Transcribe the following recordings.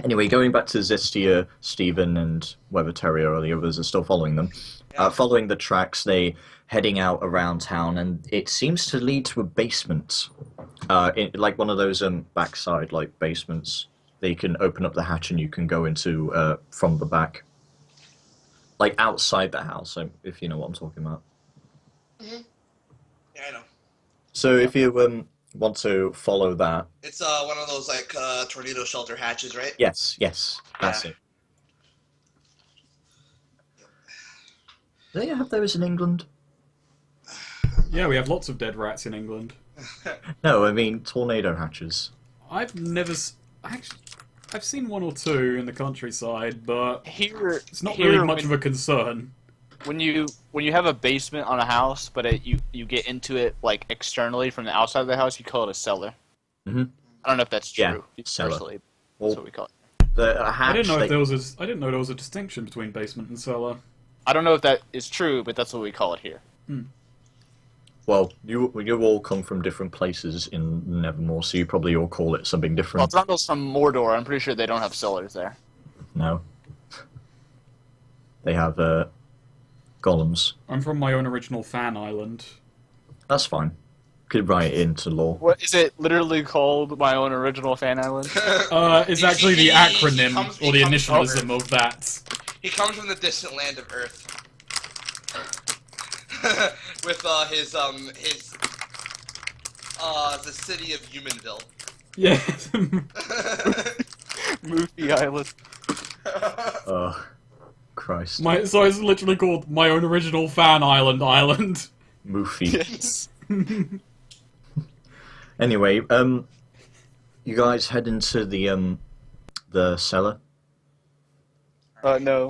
Anyway, going back to Zestia, Stephen, and whether Terry or the others are still following them. Yeah. Following the tracks, they heading out around town, and it seems to lead to a basement. Like one of those backside like basements. They can open up the hatch and you can go into from the back, like outside the house. If you know what I'm talking about. hmm Yeah, I know. So if you want to follow that, It's one of those like tornado shelter hatches, right? yes, yes, Yeah. that's it. Do they have those in England? Yeah, we have lots of dead rats in England. No, I mean tornado hatches. I've never. Actually, I've seen one or two in the countryside, but Here, it's not really here much of a concern. when you have a basement on a house, but you get into it like externally from the outside of the house, you call it a cellar. Hmm. I don't know if that's Yeah, true. cellar. Personally, that's Well, what we call it. the a hatch. I didn't know if there was a. I didn't know there was a distinction between basement and cellar. I don't know if that is true, but that's what we call it here. Well, you all come from different places in Nevermore, so you probably all call it something Well, different. Throndel's from Mordor. I'm pretty sure they don't have cellars there. No, they have golems. I'm from my own original fan island. That's fine. Could write it into law. What is it literally called? My own original fan island. It's actually the acronym or the he initialism of that. He comes from the distant land of Earth. With his the city of Humanville. Yeah. Movie island. Oh, Christ. So it's literally called my own original fan island. Moofy. Yes. Anyway, you guys head into the cellar. No.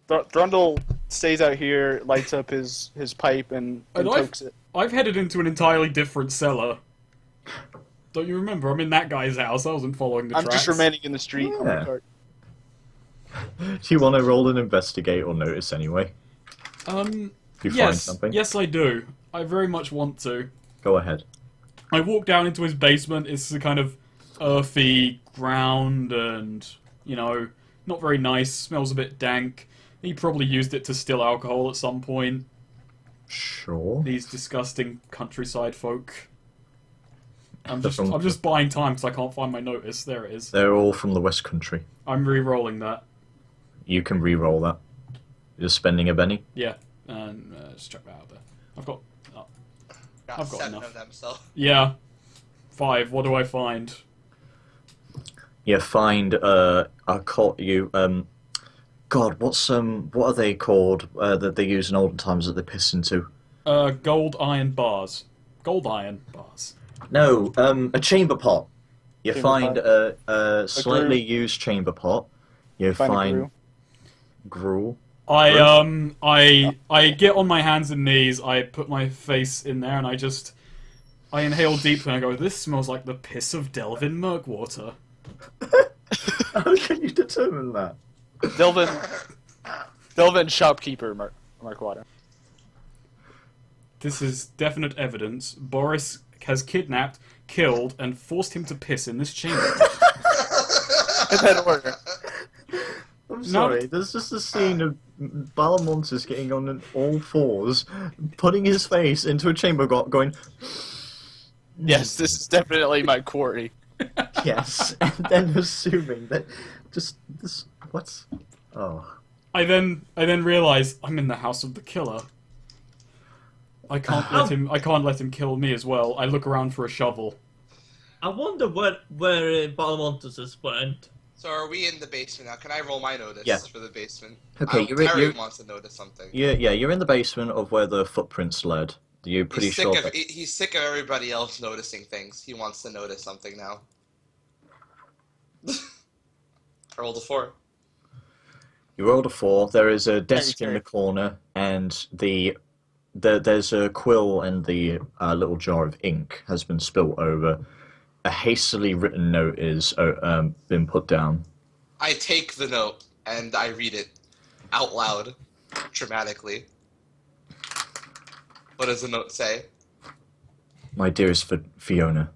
Thrundle stays out here, lights up his pipe, and And tokes it. I've headed into an entirely different cellar. Don't you remember? I'm in that guy's house. I wasn't following the I'm tracks. just remaining in the street on Yeah. my cart. Do you want to roll and investigate or notice anyway? Um. If you find Yes. something, Yes, I do. I very much want to. go ahead. I walk down into his basement. It's a kind of earthy ground and, not very nice. Smells a bit dank. He probably used it to still alcohol at some point. Sure. These disgusting countryside folk. I'm They're just, from- I'm just buying time because I can't find my notice. There it is. They're all from the West Country. I'm re-rolling that. You can re-roll that. You're spending a penny. Yeah, and just check that out there. I've got. Oh, Got I've got 7 enough. of them, so. yeah, 5. What do I find? You find I caught you God, what are they called that they use in olden times that they piss into? Gold iron bars. Gold iron bars. No, a chamber pot. You Chamber find pot. a slightly used chamber pot. You Find a find brew. gruel. I get on my hands and knees. I put my face in there, and I inhale deeply. And I go, "This smells like the piss of Delvin Murkwater." How can you determine that? Delvin shopkeeper Mark Water. This is definite evidence. Boris has kidnapped, killed, and forced him to piss in this chamber. In that order. I'm sorry, there's just a scene of Balamontis getting on all fours, putting his face into a chamber, going, Yes, this is definitely my quarry. yes, and then assuming that just this, what's, oh. I then realize I'm in the house of the killer. I can't let him kill me as well. I look around for a shovel. I wonder where Balamontes went. So are we in the basement now? Can I roll my notice Yeah. for the basement? Okay, Terry wants to notice something. Yeah, you're in the basement of where the footprints led. You're pretty He's sure sick of that... he's sick of everybody else noticing things. He wants to notice something now. I rolled a 4. You rolled a 4, there is a desk in Terry. the corner, and there's a quill and the little jar of ink has been spilt over. A hastily written note is been put down. I take the note and I read it out loud, dramatically. What does the note say? My dearest Fiona,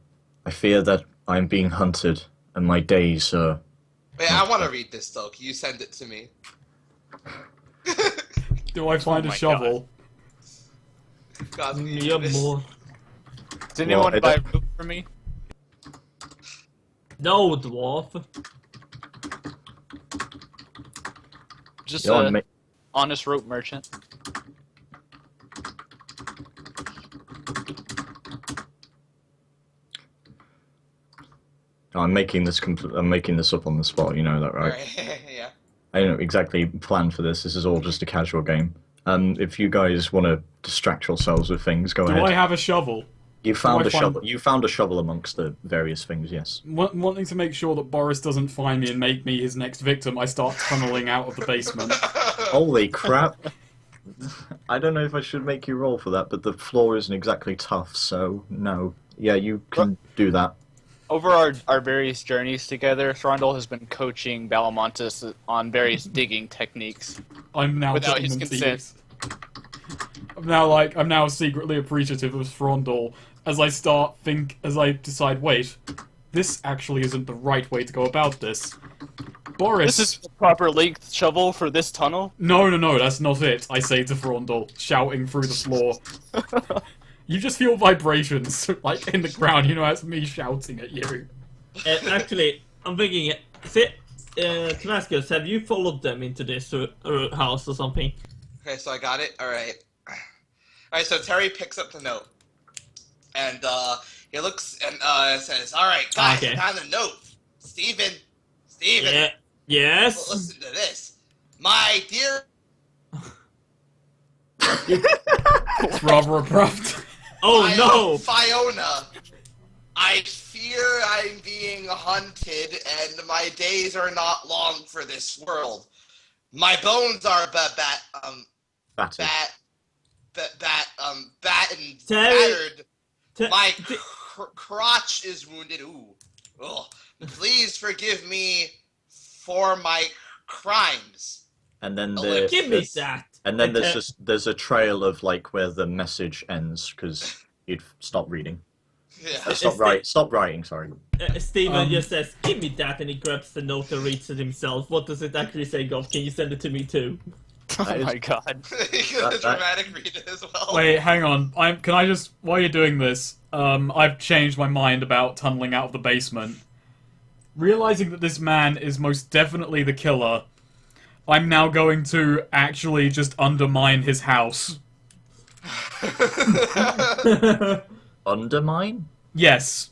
I fear that I am being hunted, and my days are Wait, I want to read this though. Can you send it to me? Do I find a my shovel? God, can you do this? Nevermore. Does anyone I buy don't- rope for me? No, dwarf. Just You know, a honest rope merchant. I'm making this I'm making this up on the spot. You know that, right? Alright, yeah. I don't exactly plan for this. This is all just a casual game. If you guys want to distract yourselves with things, go Do ahead. I have a shovel? You found I a find- shovel. You found a shovel amongst the various things. Yes. Wanting to make sure that Boris doesn't find me and make me his next victim, I start tunneling out of the basement. Holy crap! I don't know if I should make you roll for that, but the floor isn't exactly tough, so no. Yeah, you can do that. Over our various journeys together, Thorondal has been coaching Balamontis on various digging techniques. I'm now Without putting his them to consent. use. I'm now secretly appreciative of Frondal as I decide, wait, this actually isn't the right way to go about this. Boris. This is the proper length shovel for this tunnel. No, that's not it, I say to Frondal, shouting through the floor. You just feel vibrations, like, in the ground, you know, that's me shouting at you. Actually, I'm thinking. Damascus, have you followed them into this house or something? Okay, so I got it. All right. So Terry picks up the note, and he looks and says, "All right, guys, Okay. on the note, Steven, Yeah. Yes. listen to this. My dear It's rather abrupt. Oh no! Fiona, I fear I'm being hunted, and my days are not long for this world. My bones are Batty. battened, Terry- battered. My crotch is wounded. Ooh. Ugh. Please forgive me for my crimes. And then Give me that. And then there's a trail of like where the message ends because you'd stop reading. Yeah. Stop writing. Sorry. Steven just says, "Give me that," and he grabs the note and reads it himself. What does it actually say, Goff? Can you send it to me too? Oh is- my god. The dramatic read it as well. Wait, hang on. Can I just, while you're doing this, I've changed my mind about tunneling out of the basement. Realizing that this man is most definitely the killer, I'm now going to actually just undermine his house. Undermine? Yes.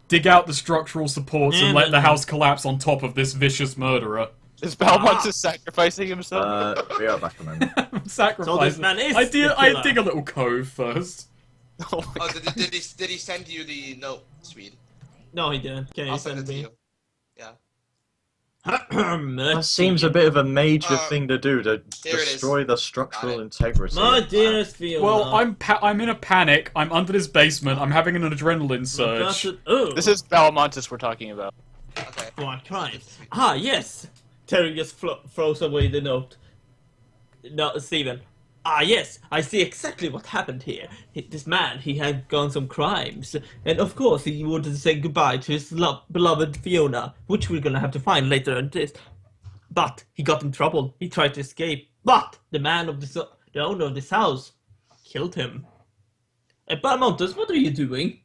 Dig out the structural supports and let the Mm. house collapse on top of this vicious murderer. Is Balamontis sacrificing himself? We are back a moment. Sacrifice. So this man is I the I killer. dig a little cove first. Oh my Oh, god. did he send you the note, Swede? No, he didn't. Can you I'll send send it to me? you. Yeah. That seems a bit of a major thing to do to here it is. destroy the structural Got it. integrity. My of dearest Fiona. Well, I'm in a panic. I'm under this basement. I'm having an adrenaline surge. Oh, This is Balamontis we're talking about. Okay. what crime? Ah, yes. Terry just throws away the note. No, Steven. Ah, yes. I see exactly what happened here. This man, he had done some crimes, and of course he wanted to say goodbye to his beloved Fiona, which we're gonna have to find later in this. But he got in trouble. He tried to escape, but the man of the owner of this house killed him. Balmontus, what are you doing?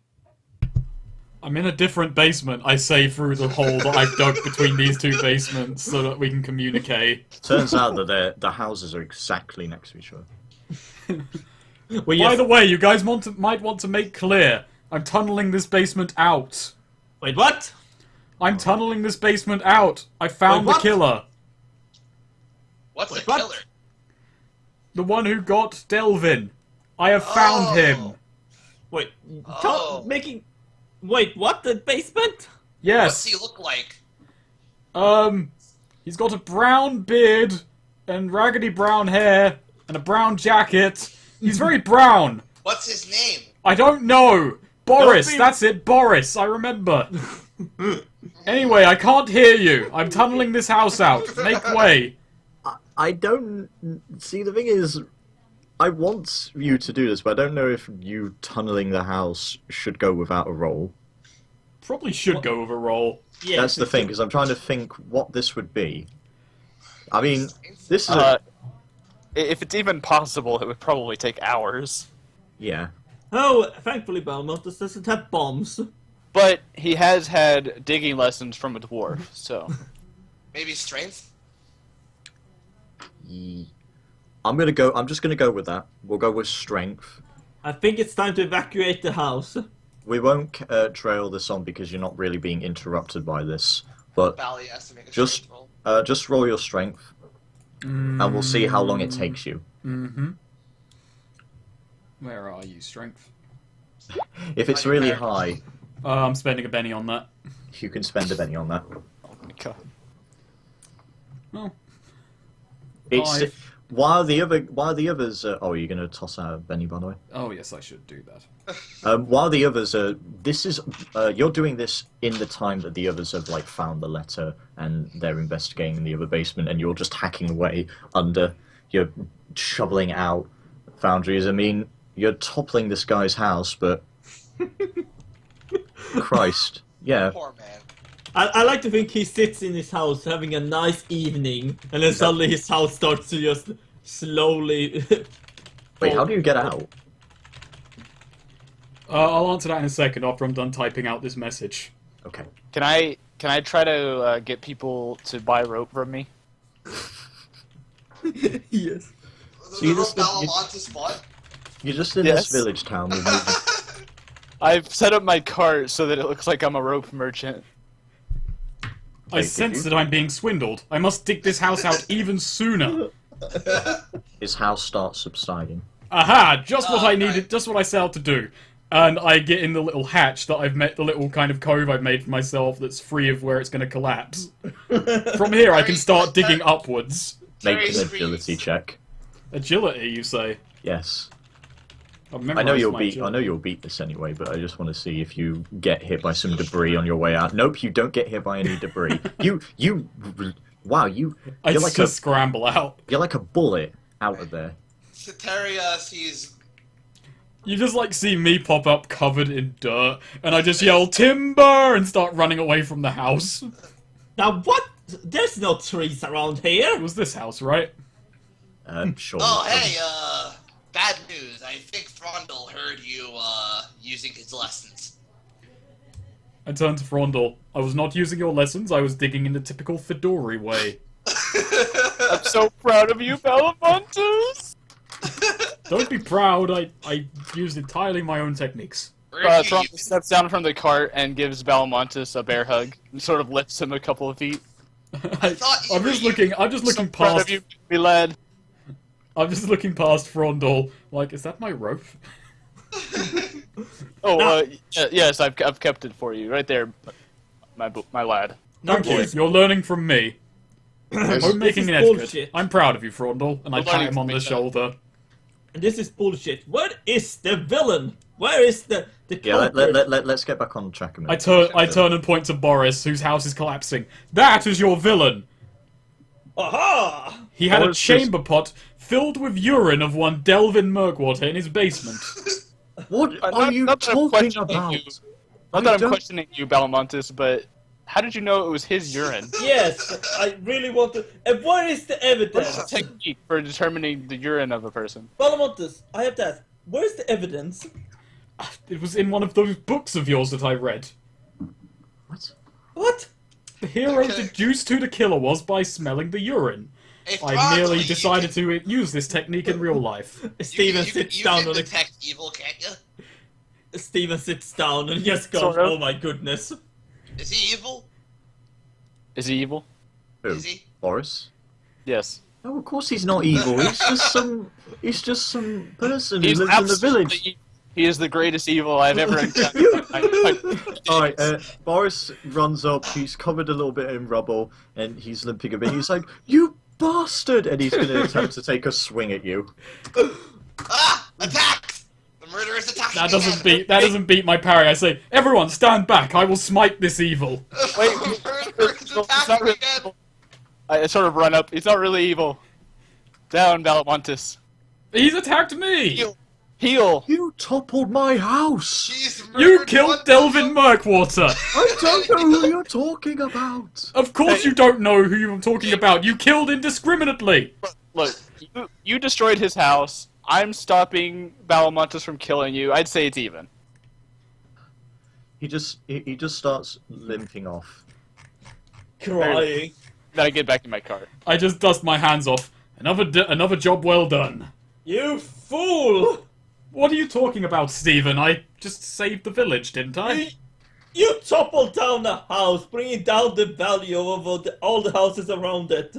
I'm in a different basement, I say through the hole that I've dug between these two basements so that we can communicate. Turns out that the houses are exactly next to each other. Well, By the way, you guys might want to make clear, I'm tunneling this basement out. Wait, what? I'm tunneling this basement out. I found Wait, the what? killer. What's Wait, the what? killer? The one who got Delvin. I have found him. Wait, Oh. Wait, what? The basement? What's Yes. he look like? He's got a brown beard and raggedy brown hair and a brown jacket. He's very brown. What's his name? I don't know. Boris, Don't be- that's it, Boris, I remember. Anyway, I can't hear you. I'm tunneling this house out. Make way. I don't see. The thing is, I want you to do this, but I don't know if you tunneling the house should go without a roll. Probably should go with a roll. Yeah, That's the thing, because I'm trying to think what this would be. I mean, this is If it's even possible, it would probably take hours. yeah. Oh, thankfully Belmontus doesn't have bombs. But he has had digging lessons from a dwarf, so... Maybe strength? I'm just gonna go with that. We'll go with strength. I think it's time to evacuate the house. We won't trail this on because you're not really being interrupted by this. But Bally has to make a Just- strength roll. just roll your strength, and we'll see how long it takes you. Mm-hmm. Where are you, strength? If it's On your really character. high, I'm spending a penny on that. you can spend a penny on that. Oh my god. Well, It's Five. while the others. Oh, you're gonna toss out a penny, by the way. oh yes, I should do that. While the others are, this is you're doing this in the time that the others have like found the letter and they're investigating in the other basement, and you're just hacking away under. You're shoveling out foundries. I mean, you're toppling this guy's house, but Christ, yeah. Poor man. I like to think he sits in his house having a nice evening, and then suddenly his house starts to just slowly... Wait, how do you get out? I'll answer that in a second after I'm done typing out this message. Okay. Can I try to get people to buy rope from me? Yes. So you just- Balamontis what? You're just in Yes. this village town with moving. I've set up my cart so that it looks like I'm a rope merchant. I Wait, did sense you? that I'm being swindled. I must dig this house out even sooner. His house starts subsiding. Aha! Just what Oh, I needed, right. just what I set out to do. And I get in the little hatch that I've made, the little kind of cove I've made for myself that's free of where it's going to collapse. From here, I can start digging upwards. Make Terry an screams. agility check. Agility, you say? Yes. I've I know memorised you'll my beat. I agility. know you'll beat this anyway, but I just want to see if you get hit by some debris on your way out. Nope, you don't get hit by any debris. Wow, I you're just like scramble out. you're like a bullet out of there. Citeria sees. You just like see me pop up covered in dirt, and I just yell timber and start running away from the house. Now what? There's no trees around It here. was this house, right? Sure. Oh, hey, bad news. I think Frondel heard you, using his lessons. I turned to Frondel. I was not using your lessons, I was digging in the typical Fedori way. I'm so proud of you, Belamontus! Don't be proud, I used entirely my own techniques. Trump steps down from the cart and gives Belamontus a bear hug and sort of lifts him a couple of feet. thought you I'm were just you- looking So proud past of you, me lad. I'm just looking past Frondel, like, is that my rope? Oh, yes, I've kept it for you, right there, my lad. Thank you, you're learning from me. I'm making an is etiquette. bullshit. I'm proud of you, Frondel, and I You're pat learning him from on me, the too. shoulder. This is bullshit. Where is the villain? Where is the Yeah, culprit? let's get back on track a minute. I turn and point to Boris, whose house is collapsing. That is your villain! Aha! He had a Boris is- chamber pot filled with urine of one Delvin Murkwater in his basement. What Not- are you not that I'm talking questioning about? you. Not that I'm questioning you, Belamontus, but how did you know it was his urine? Yes, I really want to. And what is the What's the evidence? technique for determining the urine of a person? Balamontes, I have that. Where's the evidence? It was in one of those books of yours that I read. What? What? The hero Okay. deduced who the killer was by smelling the urine. If I Frondel, merely you decided can- to use this technique in real life. Steven you sits you down can on the. detect evil, can't you? Steven sits down and just goes, Sort of. "Oh my goodness." Is he evil? Is he evil? Who? Is he? Boris? Yes. No, of course he's not evil. He's just some person who He's lives in the absolutely village. evil. He is the greatest evil I've ever encountered. Alright, Boris runs up, he's covered a little bit in rubble, and he's limping a bit. He's like, "You bastard!" And he's going to attempt to take a swing at you. Ah! Attack! The murderer is attacking That doesn't beat my parry. I say, everyone stand back, I will smite this evil. Wait, The murderer is it's not attacking really again! evil. I sort of run up. He's not really evil. Down, Belamontus. He's attacked me! Heal. You toppled my house! She's You murdered killed one Delvin Murkwater! I don't know who you're talking about! Of course you don't know who you're talking about. You killed indiscriminately. Look, you destroyed his house. I'm stopping Balamontes from killing you. I'd say it's even. He just starts limping off. Crying. Then I get back in my cart. I just dust my hands off. Another job well done. You fool! What are you talking about, Stephen? I just saved the village, didn't I? You toppled down the house, bringing down the value of all the houses around it.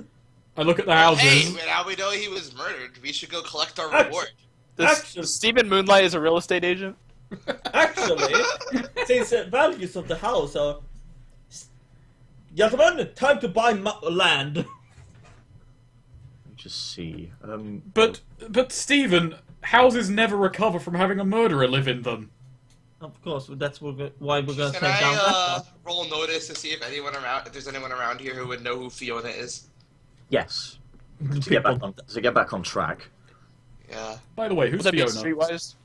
I look at the Hey, houses. now we know he was murdered. We should go collect our Actu- reward. Actually, Stephen Moonlight is a real estate agent? actually, since the values of the house are... Gentlemen, time to buy land. Let me just see. But Stephen, houses never recover from having a murderer live in them. Of course, that's why we're gonna Can take down that I one. roll notice to see if there's anyone around here who would know who Fiona is? yes. To get back on track. Yeah. By the way, Would who's that be Fiona? streetwise?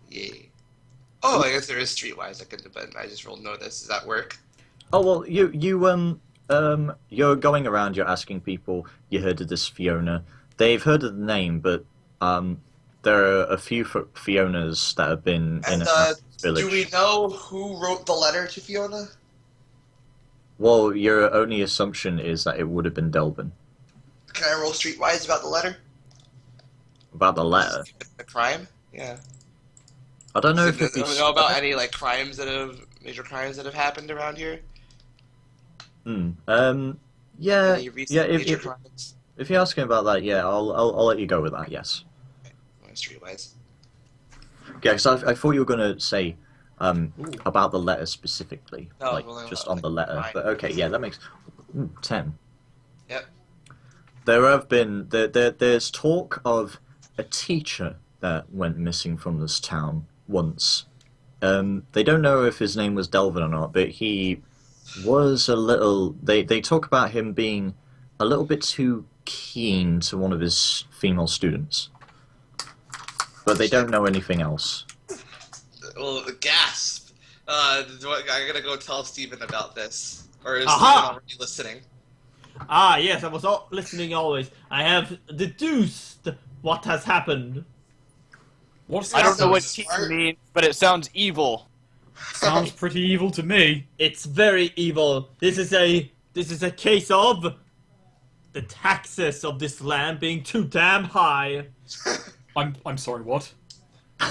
Yay. Oh, I guess there is streetwise. I just rolled notice. Does that work? Oh well, you're going around. You're asking people. You heard of this Fiona? They've heard of the name, but there are a few Fionas that have been in And this village. do we know who wrote the letter to Fiona? Well, your only assumption is that it would have been Delvin. Can I roll streetwise about the letter? About the letter, The crime? Yeah. I don't know if Do it'd we be. know about any major crimes that have happened around here? Yeah, Any recent major crimes? if you're asking about that, yeah, I'll let you go with that. Yes. Streetwise. Yeah, because I thought you were gonna say about the letter specifically, No, like well, just like, on the letter. fine. But okay, yeah, that makes 10. Yep. There have been there's talk of a teacher that went missing from this town once. They don't know if his name was Delvin or not, but he was a little. They talk about him being a little bit too keen to one of his female students, but they don't know anything else. Well, gasp. I gotta go tell Steven about this. Or is Aha! Steven already listening? Ah, yes, I was listening always. I have deduced what has happened. What's I don't know what Sounds teacher smart. means, but it sounds evil. Sounds pretty evil to me. It's very evil. This is a case of the taxes of this land being too damn high. I'm sorry, what?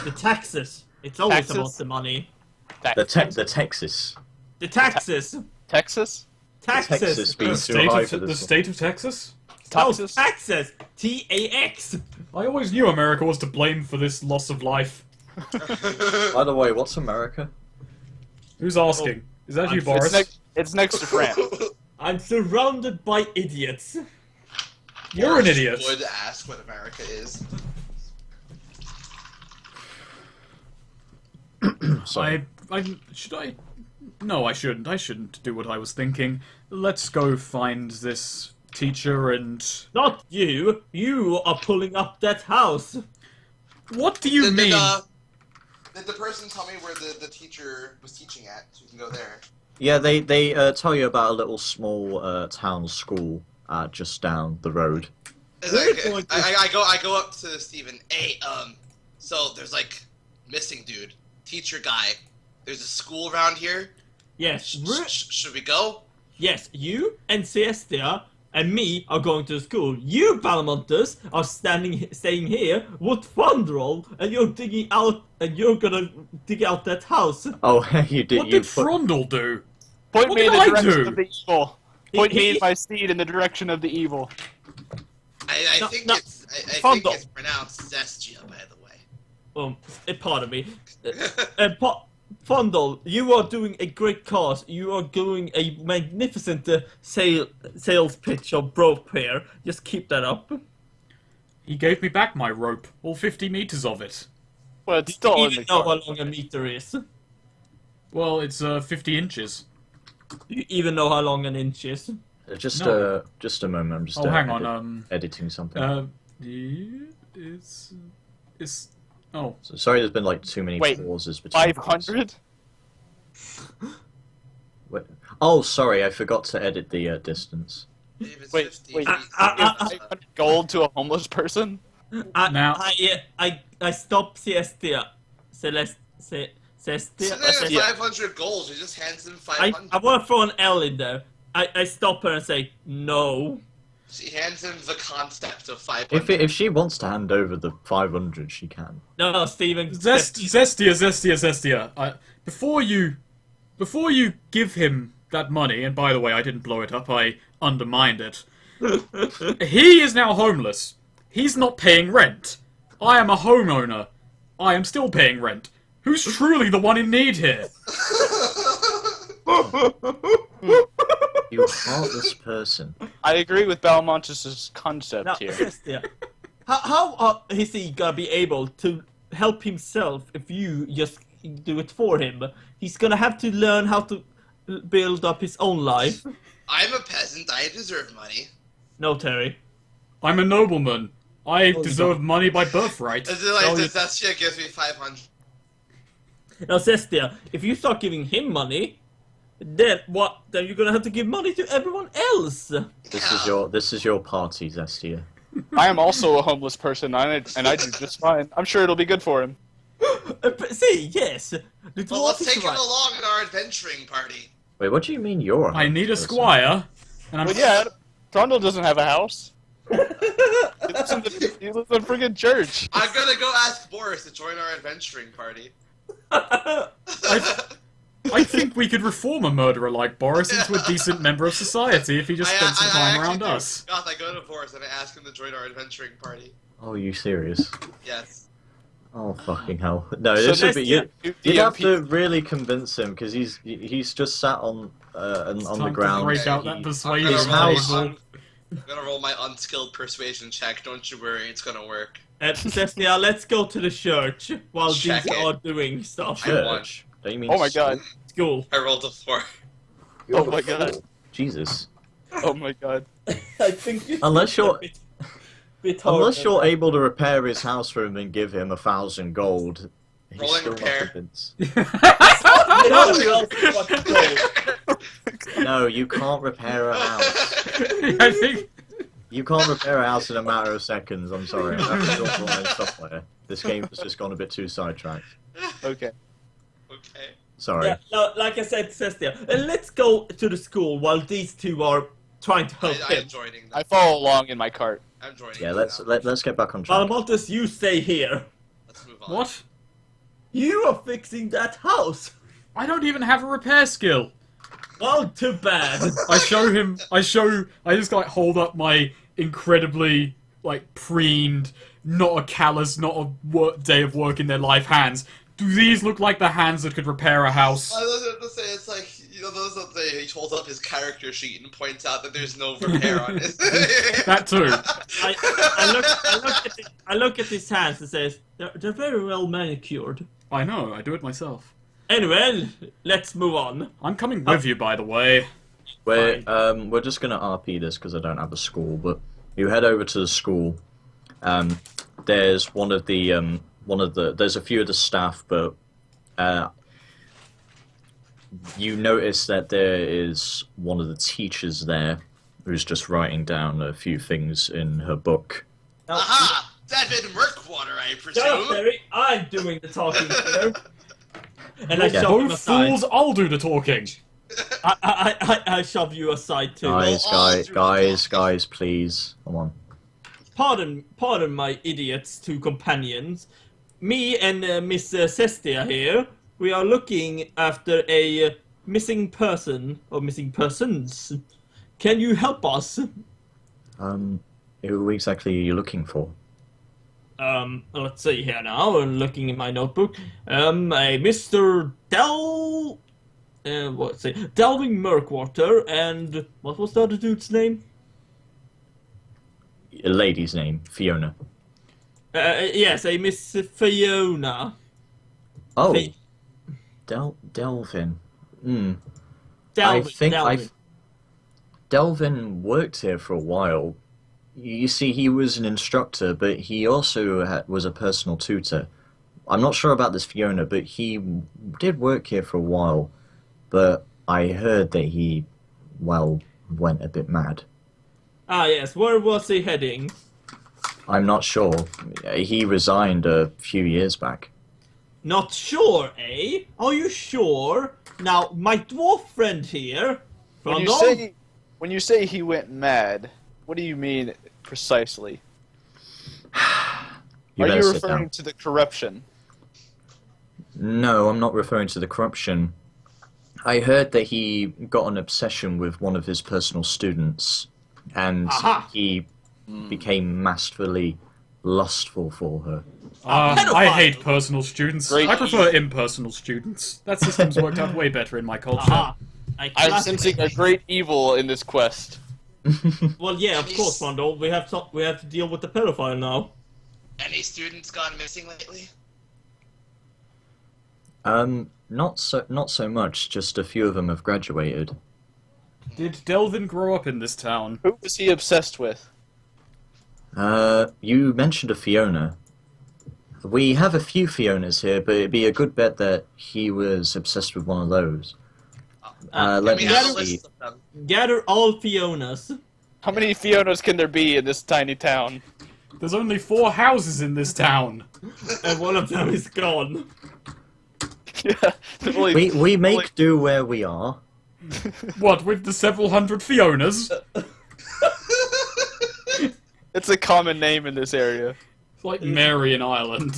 The taxes. It's always Taxes? about the money. The Texas. The taxes. Texas? Taxes. Texas being The too high for the this. state of Texas? No, Texas? taxes. TAX. I always knew America was to blame for this loss of life. By the way, what's America? Who's asking? Is that you, It's Boris? It's next to France. I'm surrounded by idiots. You're an idiot. Would ask what America is. Sorry. Should I? No, I shouldn't. I shouldn't do what I was thinking. Let's go find this teacher and. Not you. You are pulling up that house. What do you mean? Did the person tell me where the teacher was teaching at, so we can go there? Yeah, they tell you about a little small town school just down the road. I go up to Steven. Hey, so there's like missing dude, teacher guy. There's a school around here. Yes. Should we go? Yes, you and Celestia and me are going to school. You, Balamontes, are staying here with Fundrel, and you're gonna dig out that house. Oh, you did. What You did Frondel do? Point What me in did the I direction do? of the evil. Point me He- and my seed in the direction of the evil. I No, think no. it's I think Fundle. it's pronounced Zestia, by the way. Pardon me. Fundle, you are doing a great cause. You are doing a magnificent sales pitch of rope here. Just keep that up. He gave me back my rope, all 50 meters of it. Well, it's still You in the even know car. how long a meter is. Well, it's 50 inches. You even know how long an inch is. just No. just a moment. I'm just Oh, hang on. editing something. It's Oh, So, sorry, there's been like too many Wait, pauses between. 500? Wait. Oh, sorry, I forgot to edit the distance. If it's Wait, 50 wait. feet, Give that's, 500 gold to a homeless person? Now- I stopped Celestia. Isn't Celestia. it 500 gold? He just hands him 500. I want to throw an L in there. I stop her and say no. She hands him the concept of 500. If she wants to hand over the 500, she can. No, Steven. Zestia. Before you give him that money, and by the way, I didn't blow it up. I undermined it. He is now homeless. He's not paying rent. I am a homeowner. I am still paying rent. Who's truly the one in need here? You heartless person. I agree with Balmontis' concept Now, here. Celestia, how is he gonna be able to help himself if you just do it for him? He's gonna have to learn how to build up his own life. I'm a peasant. I deserve money. No, Terry. I'm a nobleman. I you deserve don't. money by birthright. Is it like No, this? That shit gives me 500. Now, Celestia, if you start giving him money, then what? Then you're gonna have to give money to everyone else. This is your party, Zestia. I am also a homeless person, and I do just fine. I'm sure it'll be good for him. See, yes. The Well, dwarf let's is take him right. along in our adventuring party. Wait, what do you mean you're a I need a person? squire, and I'm But yeah, Trundle doesn't have a house. He lives in the friggin' church. I'm gonna go ask Boris to join our adventuring party. I think we could reform a murderer like Boris into a decent member of society if he just spent some time actually around do. us. Goth, I go to Boris and I ask him to join our adventuring party. Oh, are you serious? Yes. Oh, fucking hell. No, So this would be... Zestia, You'd have DMP to really convince him, because he's just sat on the Time to ground. break out that I'm persuasion gonna, His roll house- my, table. I'm gonna roll my unskilled persuasion check. Don't you worry, it's gonna work. Celestia, let's go to the church while Check these it. are doing stuff. Church? Don't you mean Oh my god. School. I rolled a 4. You're Oh my the god. fool. Jesus. Oh my god. I think it's Unless you're- a bit hard. Unless you're able to repair his house for him and give him 1,000 gold, he's Rolling still repair. not convinced. No, we also want to go. No, you can't repair a house. I think You can't repair a house in a matter of seconds. I'm sorry. I have to build online software. This game has just gone a bit too sidetracked. Okay. Okay. Sorry. Yeah, no, like I said, Celestia, let's go to the school while these two are trying to help I him. am joining them. I follow along in my cart. I'm joining Yeah, them now. let's get back on track. Almontes, you stay here. Let's move on. what? You are fixing that house. I don't even have a repair skill. Well, too bad. I just like hold up my incredibly like preened, not a callous, not a day of work in their life hands. Do these look like the hands that could repair a house? I was going to say, it's like, you know, those that he holds up his character sheet and points out that there's no repair on it. That too. I look at his hands and says, they're very well manicured. I know, I do it myself. Anyway, let's move on. I'm coming with you, by the way. We're just gonna RP this because I don't have a school, but you head over to the school. There's there's a few of the staff, but you notice that there is one of the teachers there who's just writing down a few things in her book. Aha! David Murkwater, I Shut up, presume. Terry. I'm doing the talking here. And I Yeah. shove him Both aside. fools, I'll do the talking. I shove you aside too. Guys, please, come on. Pardon my idiots, two companions. Me and Miss Cestia here, we are looking after a missing person, or missing persons. Can you help us? Who exactly are you looking for? Let's see here now, I'm looking in my notebook. A Mr. Delving Murkwater, and what was the other dude's name? A lady's name, Fiona. Yes, a Miss Fiona. Oh, Fi- Delvin. Hmm. Delvin. Delvin worked here for a while. You see, he was an instructor, but he also was a personal tutor. I'm not sure about this Fiona, but he did work here for a while. But I heard that he, well, went a bit mad. Ah, yes. Where was he heading? I'm not sure. He resigned a few years back. Not sure, eh? Are you sure? Now, my dwarf friend here. When you say he went mad, what do you mean precisely? You Are better you sit referring down. to the corruption? No, I'm not referring to the corruption. I heard that he got an obsession with one of his personal students, and Aha. he became masterfully lustful for her. I pedophile. hate personal students. Great. I prefer impersonal students. That system's worked out way better in my culture. Aha. I'm classically- sensing a great evil in this quest. Well, yeah, of course, Rondo. We have to deal with the pedophile now. Any students gone missing lately? Not so much. Just a few of them have graduated. Did Delvin grow up in this town? Who was he obsessed with? You mentioned a Fiona. We have a few Fionas here, but it'd be a good bet that he was obsessed with one of those. Let we me have a see. list of them. Gather all Fionas. How many Fionas can there be in this tiny town? There's only 4 houses in this town. And one of them is gone. Yeah, We make do where we are. What, with the several hundred Fionas? It's a common name in this area. It's like Mary in Ireland.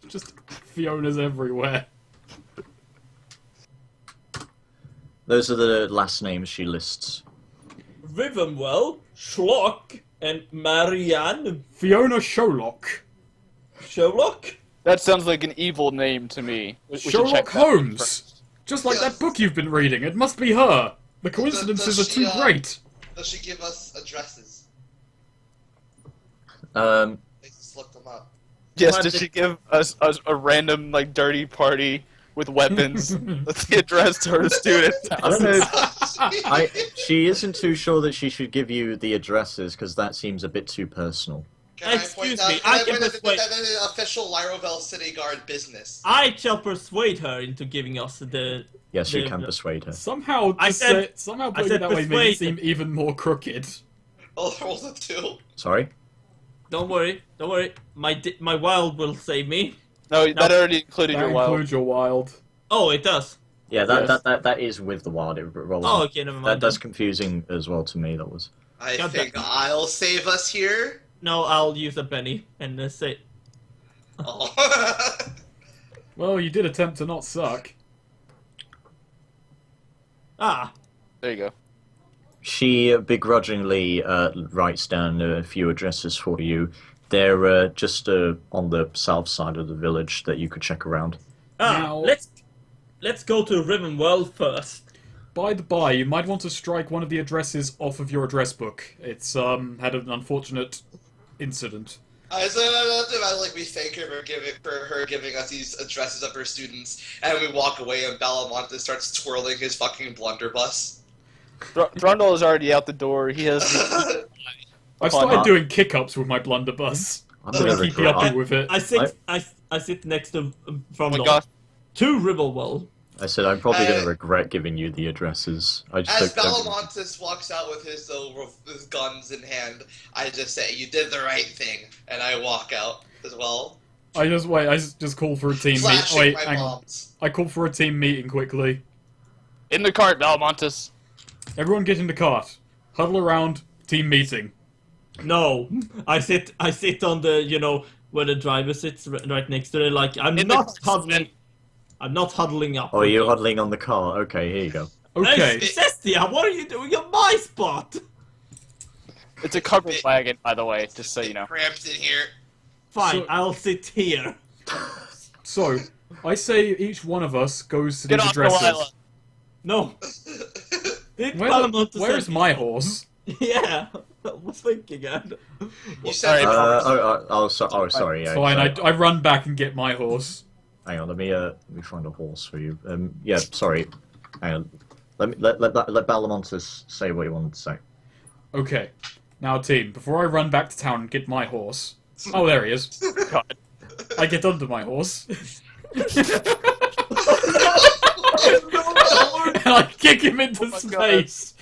Just Fionas everywhere. Those are the last names she lists. Rivenwell, Schlock, and Marianne Fiona Sherlock. Sherlock. That sounds like an evil name to me. We should Sherlock check that one Holmes. first. Just like Yes. that book you've been reading. It must be her. The coincidences are Does she, too great. Does she give us addresses? Um, I just looked them up. Yes, What did the- she give us a random like dirty party with weapons? That's the address to her students' I don't know. houses. She isn't too sure that she should give you the addresses because that seems a bit too personal. Can I Excuse point out? me, Can I I can point out persuade- that is official Lyroville City Guard business? I shall persuade her into giving us the. Yes, you the- can persuade her. Somehow, I said- somehow I putting said it that way made it persuade. seem even more crooked. Oh, there was a 2. Sorry? Don't worry, don't worry. My wild will save me. No, that already included That your wild. includes your wild. Oh, it does. Yeah, Yes. that is with the wild. It rolls. Oh, okay, never mind. That's confusing as well to me. That was. I Got think that. I'll save us here. No, I'll use a penny and say. Oh. Well, you did attempt to not suck. Ah, There you go. She begrudgingly writes down a few addresses for you. They're just on the south side of the village that you could check around. Now- let's go to Rivenwell first. By the by, you might want to strike one of the addresses off of your address book. It's had an unfortunate incident. I said about like we thank her for her giving us these addresses of her students, and we walk away, and Balamonte starts twirling his fucking blunderbuss. Drundle is already out the door. He has. I've Upon- started doing kick-ups with my blunderbuss. I'm So gonna keep you regret. uppy with it. I sit next to from Oh my gosh. to Rivenwell. I said I'm probably going Uh, to regret giving you the addresses. I just As don't- Balamonte walks out with his guns in hand, I just say, "You did the right thing," and I walk out as well, I just call for a team meet. flashing Wait, my hang on. bombs. I call for a team meeting quickly. In the cart, Valmontis. Everyone get in the cart. Huddle around. Team meeting. No, I sit on the where the driver sits right next to it. Like I'm In the not cart, huddling. I'm not huddling up. Oh, you're huddling on the car. Okay, here you go. Okay. Hey, Cestia, what are you doing on my spot? It's a covered wagon, by the way, just so you know. Cramped in here. Fine, So- I'll sit here. So, I say each one of us goes to Get these off addresses. Delilah. No. It's Where Balamonte where's said- my horse? Yeah, I was thinking, Ed. You said Sorry. It's Yeah, fine. sorry. I run back and get my horse. Hang on, let me find a horse for you. Yeah, sorry. Hang on. Let Balamontis say what he wanted to say. Okay. Now, team, before I run back to town and get my horse... Oh, there he is. God. I get under my horse. And I kick him into my space.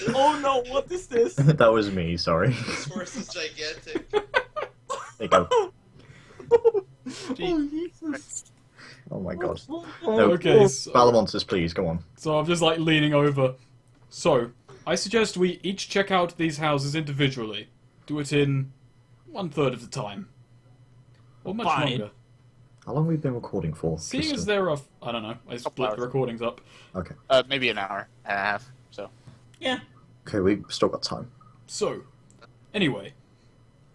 Oh no, what is this? That was me, sorry. This horse is gigantic. There you go. Oh, Jesus. Oh my god. Okay, so, Balamontes, please, go on. so I'm just like leaning over. So, I suggest we each check out these houses individually. Do it in 1/3 of the time. Or much Fine. longer. How long have we been recording for? Seeing Just as a- there are, I don't know, I split hours. the recordings up. Okay. Maybe an hour and a half. So Yeah. Okay, we've still got time. So, anyway,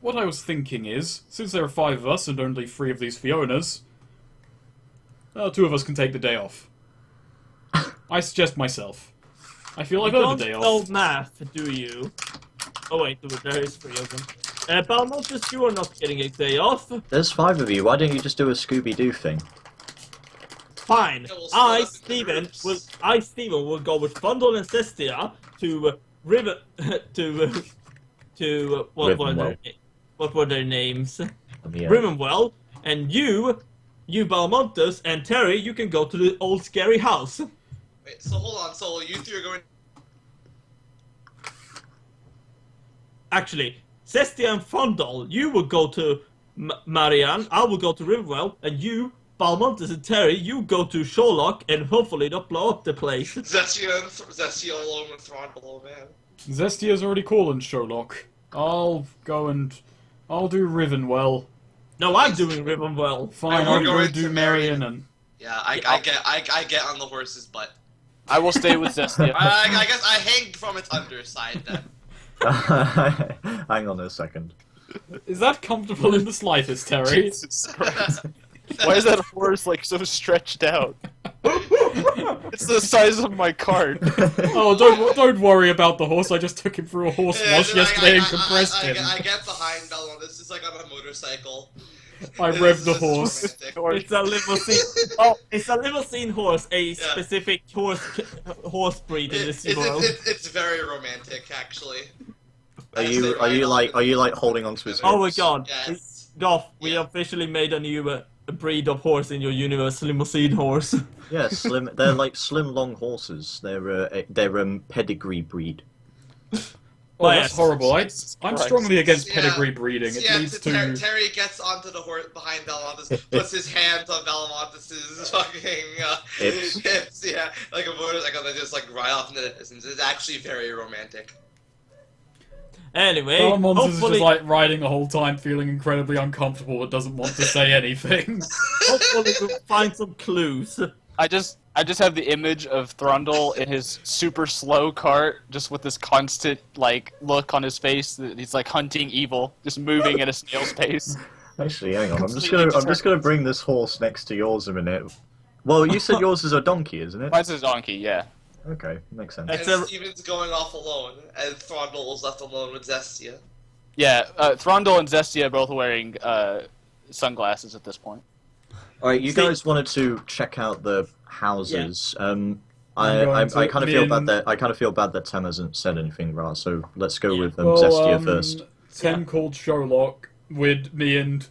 what I was thinking is, since there are 5 of us and only 3 of these Fionas, 2 of us can take the day off. I suggest myself. I feel I've You earned a day don't know off. math, do you? Oh wait, there is 3 of them. Balmontes, you are not getting a day off. There's 5 of you, why don't you just do a Scooby-Doo thing? Fine. Yeah, we'll split up into groups. Steven, will go with Fundle and Cestia to River to Rivenwell. what were their names? Yeah. Rivenwell, and you Balmontes and Terry, you can go to the old scary house. Wait, so hold on. So you 3 are going. Actually, Cestia and Fundle, you will go to Marianne, I will go to Riverwell, and you, Balmontes and Terry, you go to Sherlock, and hopefully not blow up the place. Zestia alone with Thrawn below, man. Zestia's already calling Sherlock. I'll do Rivenwell. No, I'm doing Riverwell. Fine, We're I'll go going do to Marion and... Yeah, I get on the horse's butt. I will stay with Zestia. I guess I hang from its underside then. Hang on a second. Is that comfortable in the slightest, Terry? Jesus Christ. Why is that horse like so stretched out? It's the size of my cart. Oh, don't worry about the horse. I just took him through a horse wash yesterday and compressed him. I get behind Bella. This is like on a motorcycle. I revved the horse. It's a limousine. Oh, it's a limousine horse, a specific horse breed in this world. It's very romantic, actually. Are you like holding onto his Oh my hips? god. Yes. Goff, we Yeah. officially made a new breed of horse in your universe, limousine horse. Yeah, slim. They're like slim, long horses. They're pedigree breed. Oh, Oh, that's yes. horrible. I'm Jesus strongly against Yeah. pedigree breeding. It leads to... Terry gets onto the horse behind Belamontes, puts his hands on Belamontes' fucking hips, yeah, like a motorcycle that just like ride off into the distance. It's actually very romantic. Anyway, Balamontes is hopefully, just like riding the whole time, feeling incredibly uncomfortable, but doesn't want to say anything. hopefully we'll find some clues. I just have the image of Thrundle in his super slow cart, just with this constant like look on his face that he's like hunting evil, just moving at a snail's pace. Actually, hang on. I'm just gonna bring this horse next to yours a minute. Well, you said yours is a donkey, isn't it? Mine's a donkey, yeah. Okay, makes sense. That's And a- Steven's going off alone, and Throndle is left alone with Zestia. Yeah, Thrundle and Zestia are both wearing sunglasses at this point. All right, you See- guys wanted to check out the houses. I going kind to of feel me bad and- that Tem hasn't said anything, Ra. So let's go with Well, Zestia first. Tem called Sherlock with me and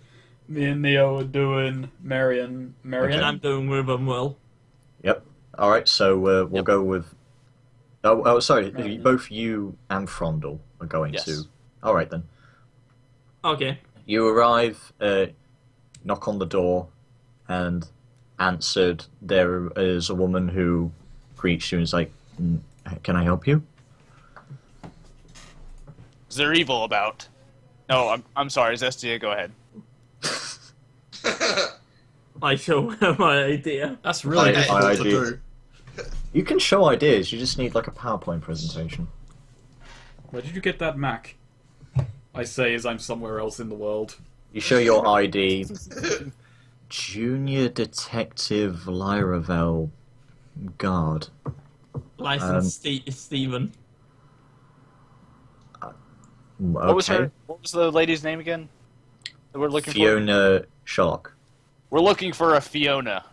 Neo are doing Marion. And Okay. I'm doing Rivenwell. Yep. All right, so we'll Yep. go with. Oh, sorry. Marion. Both you and Frondel are going Yes. to. All right then. Okay. You arrive, knock on the door, and answered. There is a woman who greets you and is like, "Can I help you?" Is there evil about? No, I'm sorry, Zestia, go ahead. I show my idea. That's really I difficult to do. do. You can show ideas. You just need like a PowerPoint presentation. Where did you get that Mac? I say as I'm somewhere else in the world. You show your ID. Junior Detective Lyravel Guard. License Steven. Okay. What was the lady's name again? That we're looking for. Fiona Sherlock. We're looking for a Fiona.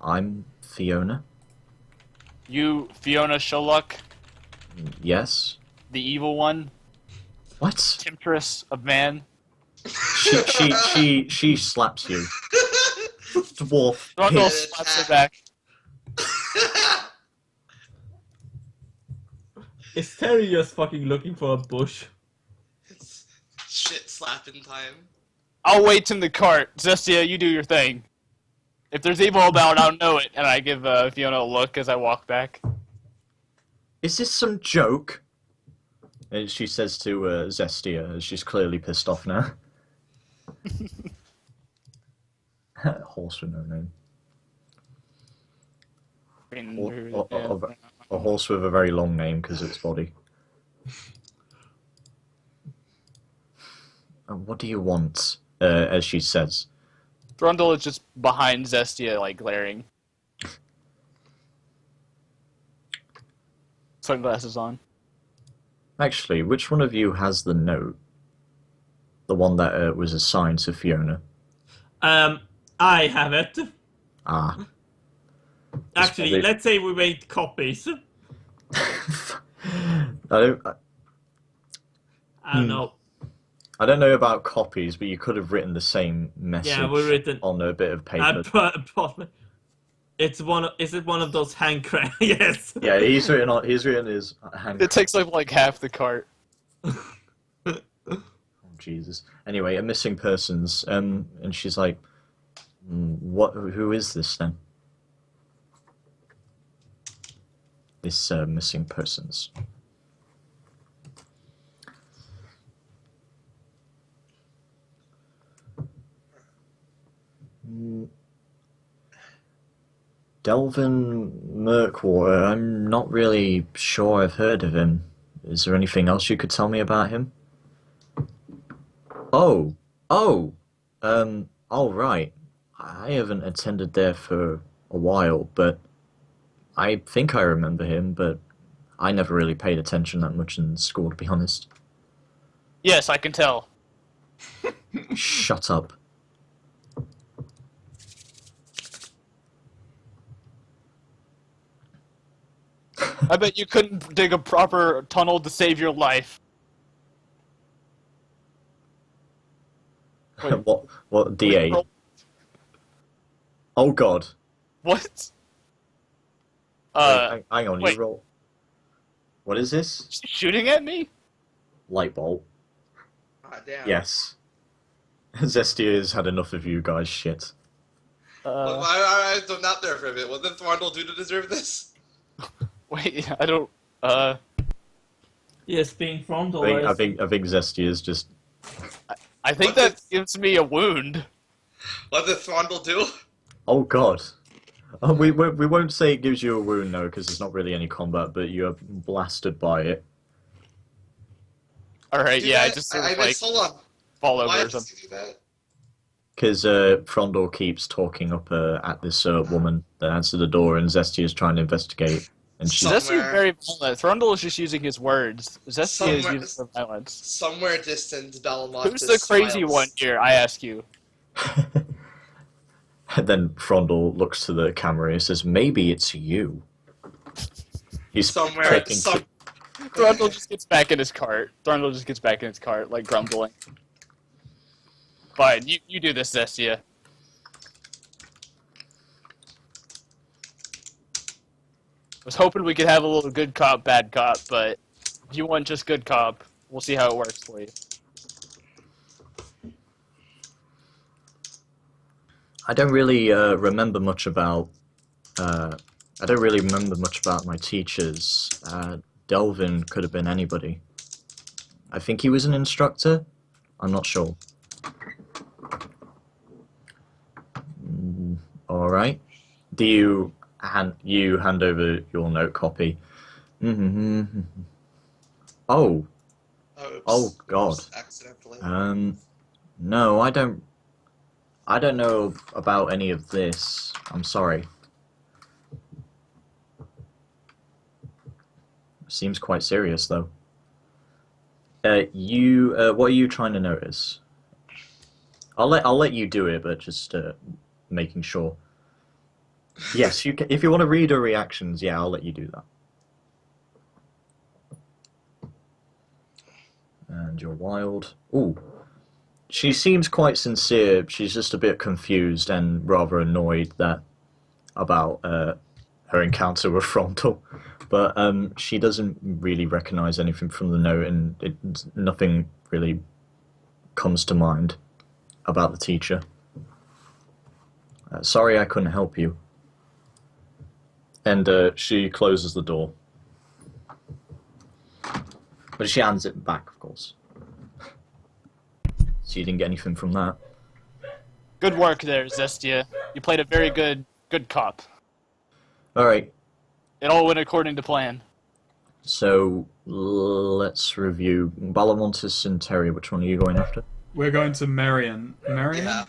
I'm Fiona. You, Fiona Sherlock, Yes. the evil one, What? temptress of man. She slaps you. dwarf Throntal pit. slaps her back. Is Terry just fucking looking for a bush? It's shit slapping time. I'll wait in the cart. Zestia, you do your thing. If there's evil about, I'll know it. And I give Fiona a look as I walk back. Is this some joke? And she says to Zestia, as she's clearly pissed off now. Horse with no name. A horse with a very long name because of its body. What do you want? As she says. Throntal is just behind Zestia, like, glaring. Sunglasses on. Actually, which one of you has the note? The one that was assigned to Fiona. I have it. Ah. Actually, probably... let's say we made copies. I don't know. I don't know about copies, but you could have written the same message on a bit of paper. It's one. Is it one of those hand cranks? Yes. Yeah, he's written his hand. It takes up like half the cart. Oh, Jesus. Anyway, a missing persons, and she's like, "What? Who is this then? This missing persons." Delvin Murkwater, I'm not really sure I've heard of him. Is there anything else you could tell me about him? Oh, right. I haven't attended there for a while, but I think I remember him, but I never really paid attention that much in school, to be honest. Yes, I can tell. Shut up. I bet you couldn't dig a proper tunnel to save your life. Wait. What, DA? Oh, God. What? Wait, hang on, wait. you roll. What is this? Is she shooting at me? Light bolt. Ah, damn. Yes. Zestia has had enough of you guys' shit. I zoned out there for a bit. What did Thorndal do to deserve this? Wait, I don't. Yes, being from I think Zestia is just. I think that gives me a wound. What did Thorndal do? Oh God. We won't say it gives you a wound though, because there's not really any combat, but you are blasted by it. All right, Dude, yeah, I just sort of like hold on. fall over Why or does something. he do that? Because Frondor keeps talking up at this woman that answered the door, and Zestia is trying to investigate. And she's Zestia is very violent. Thrundle is just using his words. Zestia is using violence. Somewhere distant, Belmont. Who's the crazy one here, I ask you? And then Frondor looks to the camera and says, "Maybe it's you." He's somewhere. Thrundle just gets back in his cart. Like grumbling. Fine, you do this, Zestia. I was hoping we could have a little good cop, bad cop, but if you want just good cop, we'll see how it works for you. I don't really remember much about. I don't really remember much about my teachers. Delvin could have been anybody. I think he was an instructor. I'm not sure. All right. Do you hand over your note copy? Oh. Oops. Oh God. Accidentally. No, I don't know about any of this. I'm sorry. Seems quite serious though. What are you trying to notice? I'll let you do it, but just making sure. Yes, you can, if you want to read her reactions, yeah, I'll let you do that. And you're wild. Ooh, She seems quite sincere. She's just a bit confused and rather annoyed about her encounter with Frontal. But she doesn't really recognize anything from the note, and nothing really comes to mind about the teacher. Sorry I couldn't help you. And she closes the door. But she hands it back, of course. So you didn't get anything from that. Good work there, Zestia. You played a very good cop. Alright, It all went according to plan. so let's review. Balamontis and Terry, which one are you going after? We're going to Marion. Marion? Yeah.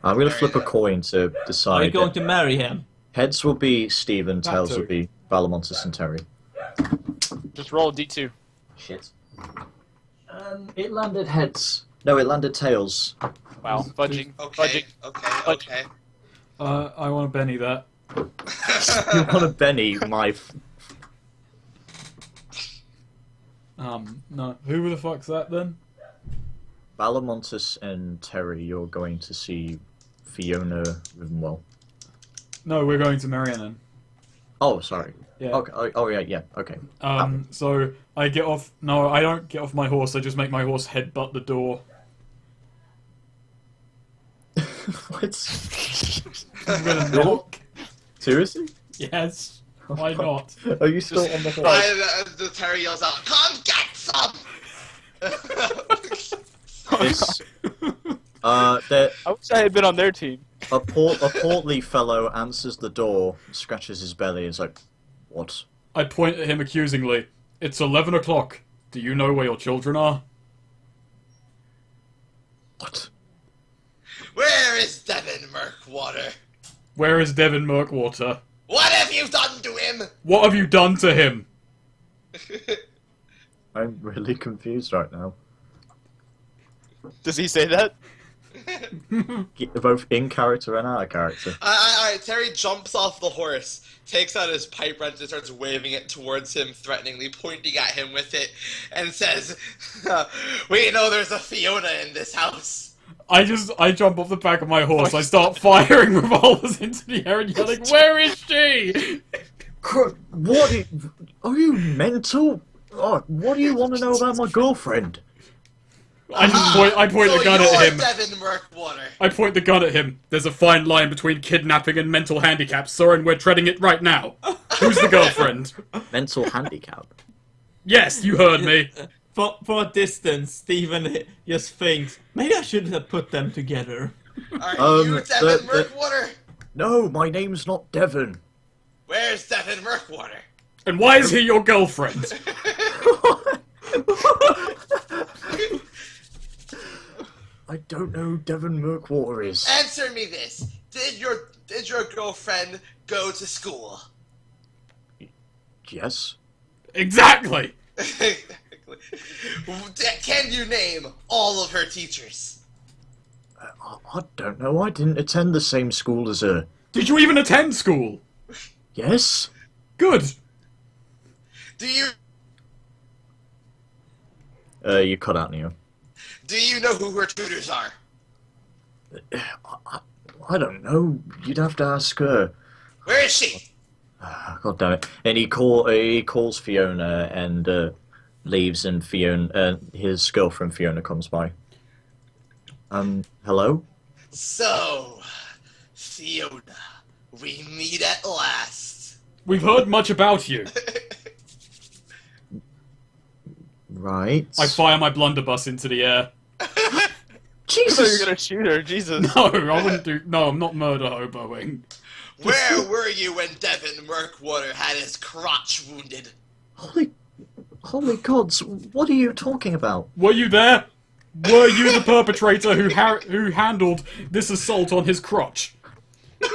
I'm going to flip a Marion. coin to Are you decide. going to marry him? Heads will be Stephen, That tails too. will be Balamontis and Terry. Just roll a d2. Shit. It landed heads. No, it landed tails. Wow, fudging. Okay. Fudging. Okay. I want to Benny that. You want a Benny, my... No. Who the fuck's that then? Balamontis and Terry, you're going to see Fiona Rivenwell. No, we're going to Marion then. Oh, sorry. Yeah. Okay. Oh, yeah. Okay. So I get off. No, I don't get off my horse. I just make my horse headbutt the door. What? I'm gonna knock. Seriously? Yes. Why not? Are you still on the horse? The Terry yells out, "Come get some!" This, there, I wish I had been on their team. a portly fellow answers the door, scratches his belly, is like, what? I point at him accusingly. It's 11 o'clock. Do you know where your children are? What? Where is Devin Murkwater? Where is Devin Murkwater? What have you done to him? What have you done to him? I'm really confused right now. Does he say that? Both in character and out of character. Alright, Terry jumps off the horse, takes out his pipe wrench and starts waving it towards him, threateningly pointing at him with it, and says, "We know there's a Fiona in this house." I jump off the back of my horse. I start firing revolvers into the air and yelling, "Where is she?" What? Are you mental? Oh, what do you want to know about my girlfriend? I point So the gun you're at him. Devin Murkwater. I point the gun at him. There's a fine line between kidnapping and mental handicaps, sir, and we're treading it right now. Who's the girlfriend? Mental handicap. Yes, you heard me. For a distance, Stephen just thinks, maybe I shouldn't have put them together. Are you Devin the- Murkwater? No, my name's not Devon. Where's Devin Murkwater? And why is he your girlfriend? I don't know who Devon Murkwater is. Answer me this. Did your girlfriend go to school? Yes. Exactly. Can you name all of her teachers? I don't know. I didn't attend the same school as her. Did you even attend school? Yes? Good. Do you You cut out, Neo. know who her tutors are? I don't know. You'd have to ask her. Where is she? God damn it. And he calls Fiona and leaves, and Fiona, his girlfriend Fiona comes by. Hello? So, Fiona, we meet at last. We've heard much about you. Right. I fire my blunderbuss into the air. I thought Jesus! you were gonna shoot her. Jesus. No, I wouldn't do. No, I'm not murder hoboing. Where were you when Devin Murkwater had his crotch wounded? Holy gods, what are you talking about? Were you there? Were you the perpetrator who handled this assault on his crotch?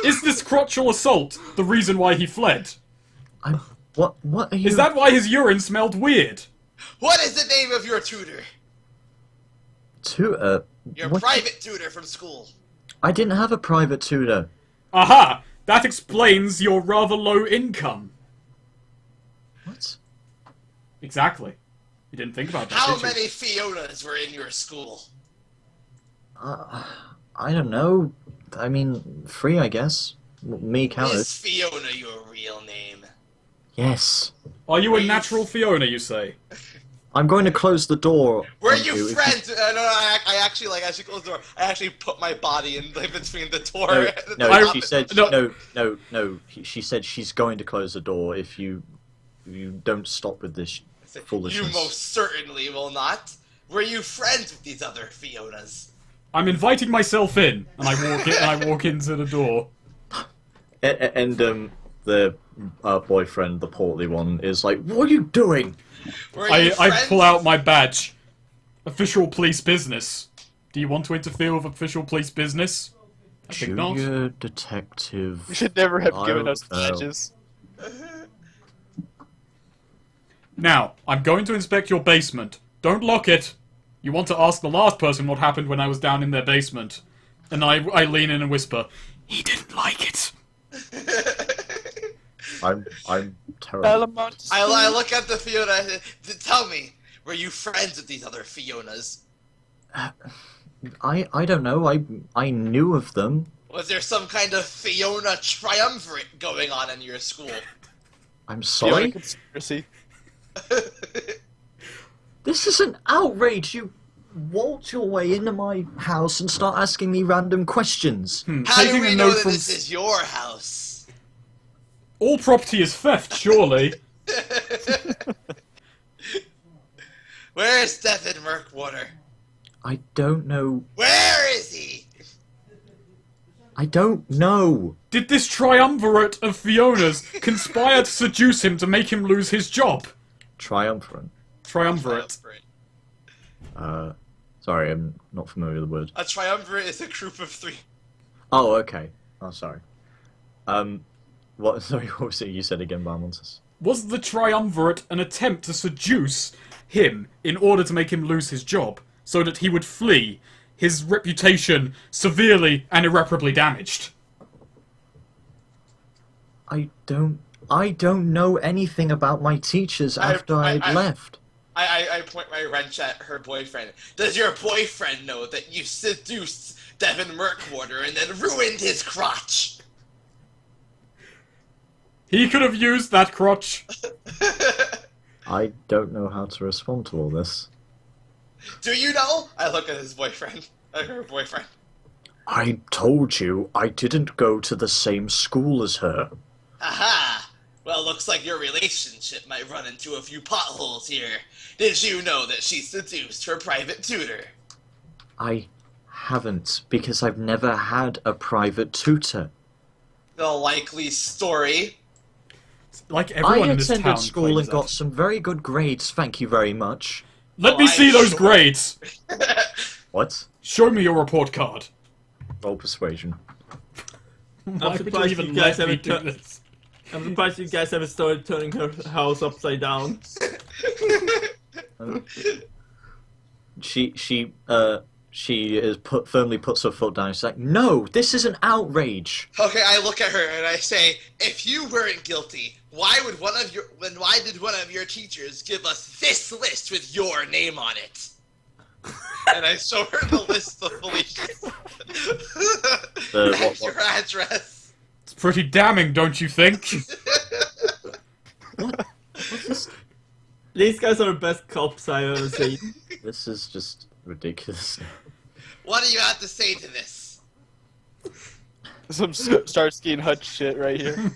Is this crotchal assault the reason why he fled? What are you... Is that why his urine smelled weird? What is the name of your tutor? Your what? private tutor from school. I didn't have a private tutor. Aha! That explains your rather low income. What? Exactly. You didn't think about that, How did you? many Fionas were in your school? I don't know. I mean, 3, I guess. Me counted. Is Fiona your real name? Yes. Are you a natural Fiona, you say? I'm going to close the door. Were on you friends? No, I actually closed the door. I actually put my body in between the door. No, and the no, top. she said no. She said she's going to close the door if you don't stop with this foolishness. You most certainly will not. Were you friends with these other Fionas? I'm inviting myself in, and I walk into the door. And the boyfriend, the portly one, is like, "What are you doing?" I pull out my badge. Official police business. Do you want to interfere with official police business? I think not. Junior detective. You should never have given us Oh. badges. Now, I'm going to inspect your basement. Don't lock it. You want to ask the last person what happened when I was down in their basement. And I lean in and whisper, he didn't like it. I'm terrible. I look at the Fiona. Tell me, were you friends with these other Fionas? I don't know. I knew of them. Was there some kind of Fiona triumvirate going on in your school? I'm Fiona sorry. conspiracy. This is an outrage. You waltz your way into my house and start asking me random questions. How do Taking we a know note that from this is your house? all property is theft, surely. Where's Devin Merkwater? I don't know. Where is he? I don't know. Did this triumvirate of Fionas conspire to seduce him to make him lose his job? Triumvirate. Triumvirate. Sorry, I'm not familiar with the word. A triumvirate is a group of 3. Oh, okay. Oh, sorry. What? Sorry, what was it you said again, Barmontes? Was the triumvirate an attempt to seduce him in order to make him lose his job, so that he would flee, his reputation severely and irreparably damaged? I don't know anything about my teachers after I'd left. I point my wrench at her boyfriend. Does your boyfriend know that you seduced Devin Merkwater and then ruined his crotch? He could have used that crotch. I don't know how to respond to all this. Do you know? I look at his boyfriend. Her boyfriend. I told you I didn't go to the same school as her. Aha! Well, looks like your relationship might run into a few potholes here. Did you know that she seduced her private tutor? I haven't, because I've never had a private tutor. The likely story. Like I everyone in this town attended school claims and got that. some very good grades, thank you very much. Let Oh, me see I'm those sure. grades. What? Show me your report card. Roll persuasion. Why would you surprised even you guys let me haven't do this? I'm surprised you guys haven't started turning her house upside down. She is firmly puts her foot down. She's like, "No, this is an outrage." Okay, I look at her and I say, if you weren't guilty, why did one of your teachers give us this list with your name on it? And I show her the list of Felicia's. That's your address. It's pretty damning, don't you think? These guys are the best cops I've ever seen. This is just ridiculous. What do you have to say to this? Some Starsky and Hutch shit right here.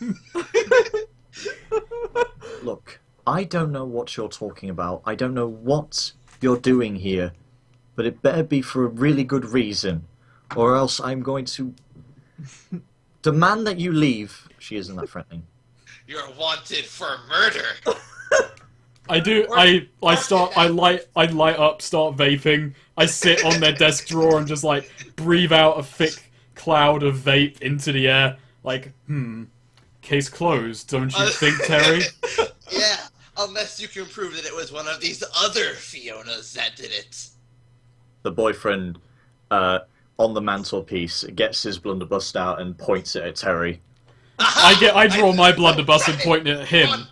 Look, I don't know what you're talking about. I don't know what you're doing here, but it better be for a really good reason, or else I'm going to demand that you leave. She isn't that threatening. You're wanted for murder. I do. I light up, start vaping. I sit on their desk drawer and just like breathe out a thick cloud of vape into the air. Like, case closed, don't you think, Terry? Yeah, unless you can prove that it was one of these other Fionas that did it. The boyfriend, on the mantelpiece, gets his blunderbuss out and points it at Terry. I draw my blunderbuss and point it at him.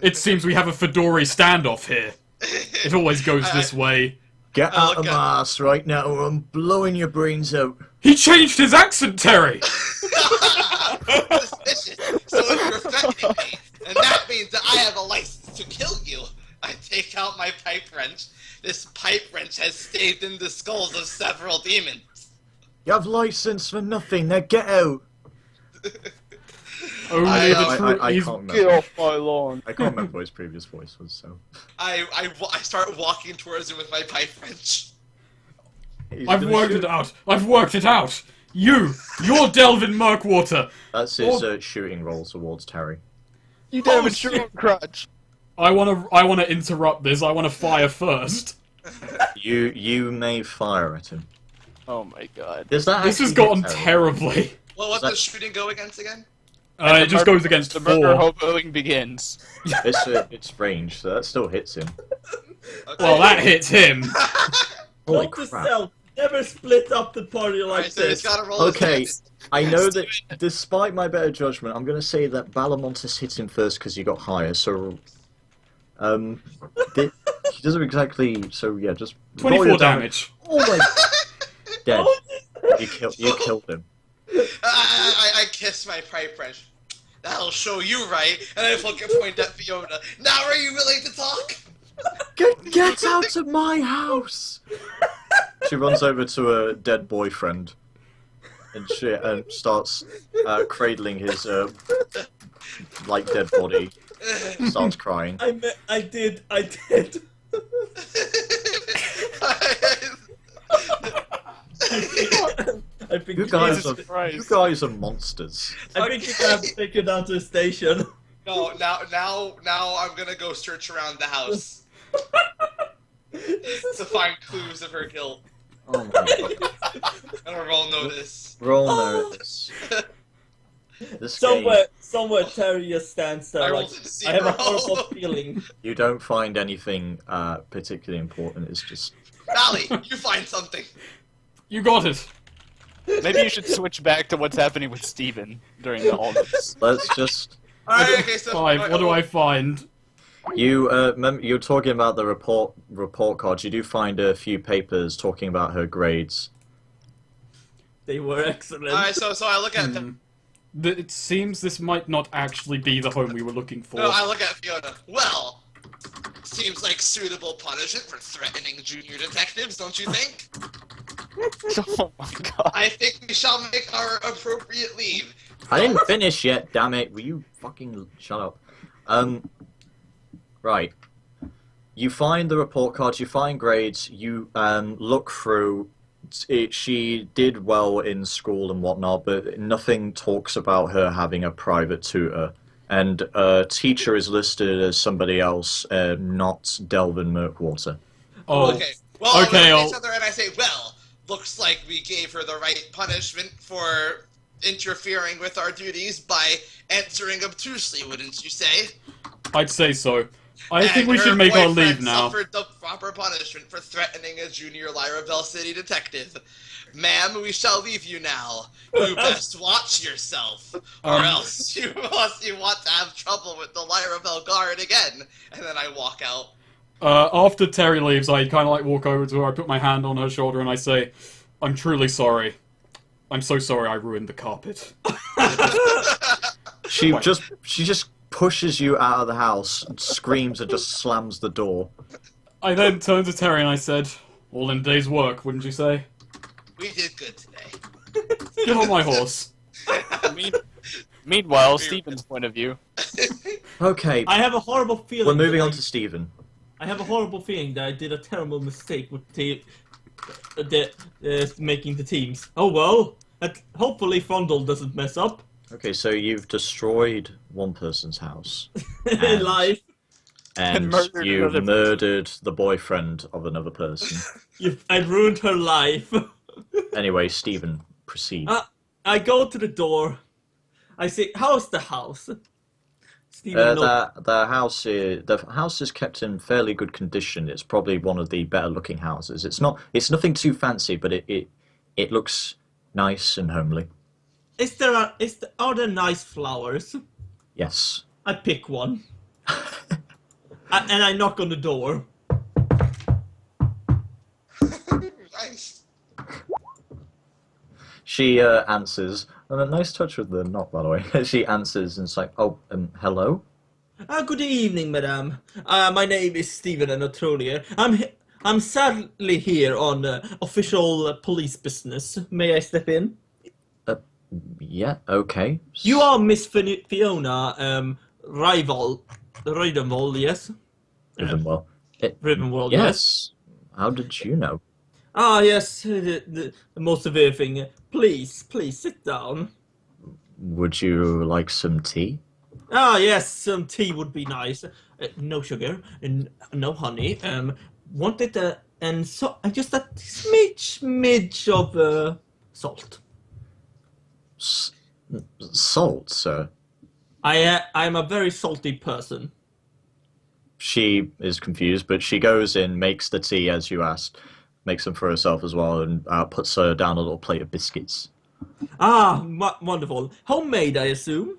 It seems we have a Fedori standoff here. It always goes this way. Get I out look of at- my ass right now or I'm blowing your brains out. He changed his accent, Terry! Suspicious. So if you're threatening me, and that means that I have a license to kill you, I take out my pipe wrench. This pipe wrench has staved in the skulls of several demons. You have license for nothing, now get out. Only I, the truth. I He's can't Get remember. off my lawn. I can't remember what his previous voice was, so. I start walking towards him with my pipe wrench. He's I've gonna worked shoot. it out. I've worked it out. You're Delvin Murkwater. That's his shooting roll towards Terry. You Oh, damaged your own crotch. I wanna interrupt this. I wanna fire first. You may fire at him. Oh my god. Does that This has actually gotten hit Terry? terribly. Well, what that- does shooting go against again? It just goes against the murder 4. hoboing begins. It's range, so that still hits him. Okay. Well, that hits him. Holy Note to crap. self, never split up the party like Alright, so he's this. got to roll his Okay, damage. I know that despite my better judgment, I'm going to say that Balamontis hit him first because he got higher, so... he doesn't exactly... So, yeah, just... roll 24 your damage. Oh my... Dead. Oh, You killed him. I kiss my pipe wrench. That'll show you right. And I fucking point at Fiona. Now are you willing to talk? Get out of my house! She runs over to her dead boyfriend and she starts cradling his dead body. Starts crying. I did. I think You guys Jesus are Christ. monsters. I think you're gonna have to take her down to the station. No, now I'm gonna go search around the house to find clues of her guilt. Oh my god. I'm gonna roll notice. Roll notice. This Somewhere Terry just stands there I like, rolled a I have a 0. horrible feeling. you don't find anything particularly important. It's just Valley, you find something. You got it. Maybe you should switch back to what's happening with Steven during all this. let's just. Alright, okay, so 5. What do I find? You're talking about the report cards. You do find a few papers talking about her grades. They were excellent. Alright, so I look at them. It seems this might not actually be the home we were looking for. No, I look at Fiona. Well, seems like suitable punishment for threatening junior detectives, don't you think? Oh my god. I think we shall make our appropriate leave. I didn't finish yet. Damn it! Will you fucking shut up? Right. You find the report cards. You find grades. You look through. She did well in school and whatnot, but nothing talks about her having a private tutor. And a teacher is listed as somebody else, not Delvin Murkwater. Oh, Okay. Well, Okay, I look I'll- at each other and I say, well, looks like we gave her the right punishment for interfering with our duties by answering obtusely, wouldn't you say? I'd say so. I think And we her should make our boyfriend leave now. Suffered the proper punishment for threatening a junior Lyrabelle City detective. Ma'am, we shall leave you now. You best watch yourself, or else you want to have trouble with the Lyrabelle guard again. And then I walk out. After Terry leaves, I kind of like walk over to her, I put my hand on her shoulder, and I say, I'm truly sorry. I'm so sorry I ruined the carpet. She just pushes you out of the house, screams, and just slams the door. I then turned to Terry and I said, all in a day's work, wouldn't you say? We did good today. Get on my horse. Meanwhile, Steven's point of view. Okay, I have a horrible feeling. we're moving that on to Stephen. I have a horrible feeling that I did a terrible mistake with making the teams. Oh well. Hopefully Frondel doesn't mess up. Okay, so you've destroyed one person's house. And- Life. And murdered you another murdered the boyfriend of another person. I ruined her life. Anyway, Stephen, proceed. I go to the door. I say, "How's the house?" Stephen, The house is kept in fairly good condition. It's probably one of the better looking houses. It's nothing too fancy, but it looks nice and homely. Are there nice flowers? Yes. I pick one. And I knock on the door. Thanks. She answers, and a nice touch with the knock, by the way. She answers and it's like, oh, hello? Good evening, madam. My name is Stephen Anatolia. I'm sadly here on official police business. May I step in? Yeah, okay. You are Miss Fiona, Rivenwald, yes? Well, Rivenwald, yes? yes. How did you know? Ah, yes, the most severe thing. Please, sit down. Would you like some tea? Ah, yes, some tea would be nice. No sugar and no honey. Wanted and so just a smidge of salt. S- Salt, sir. I'm a very salty person. She is confused, but she goes in, makes the tea as you asked, makes them for herself as well, and puts her down a little plate of biscuits. Ah, wonderful. Homemade, I assume.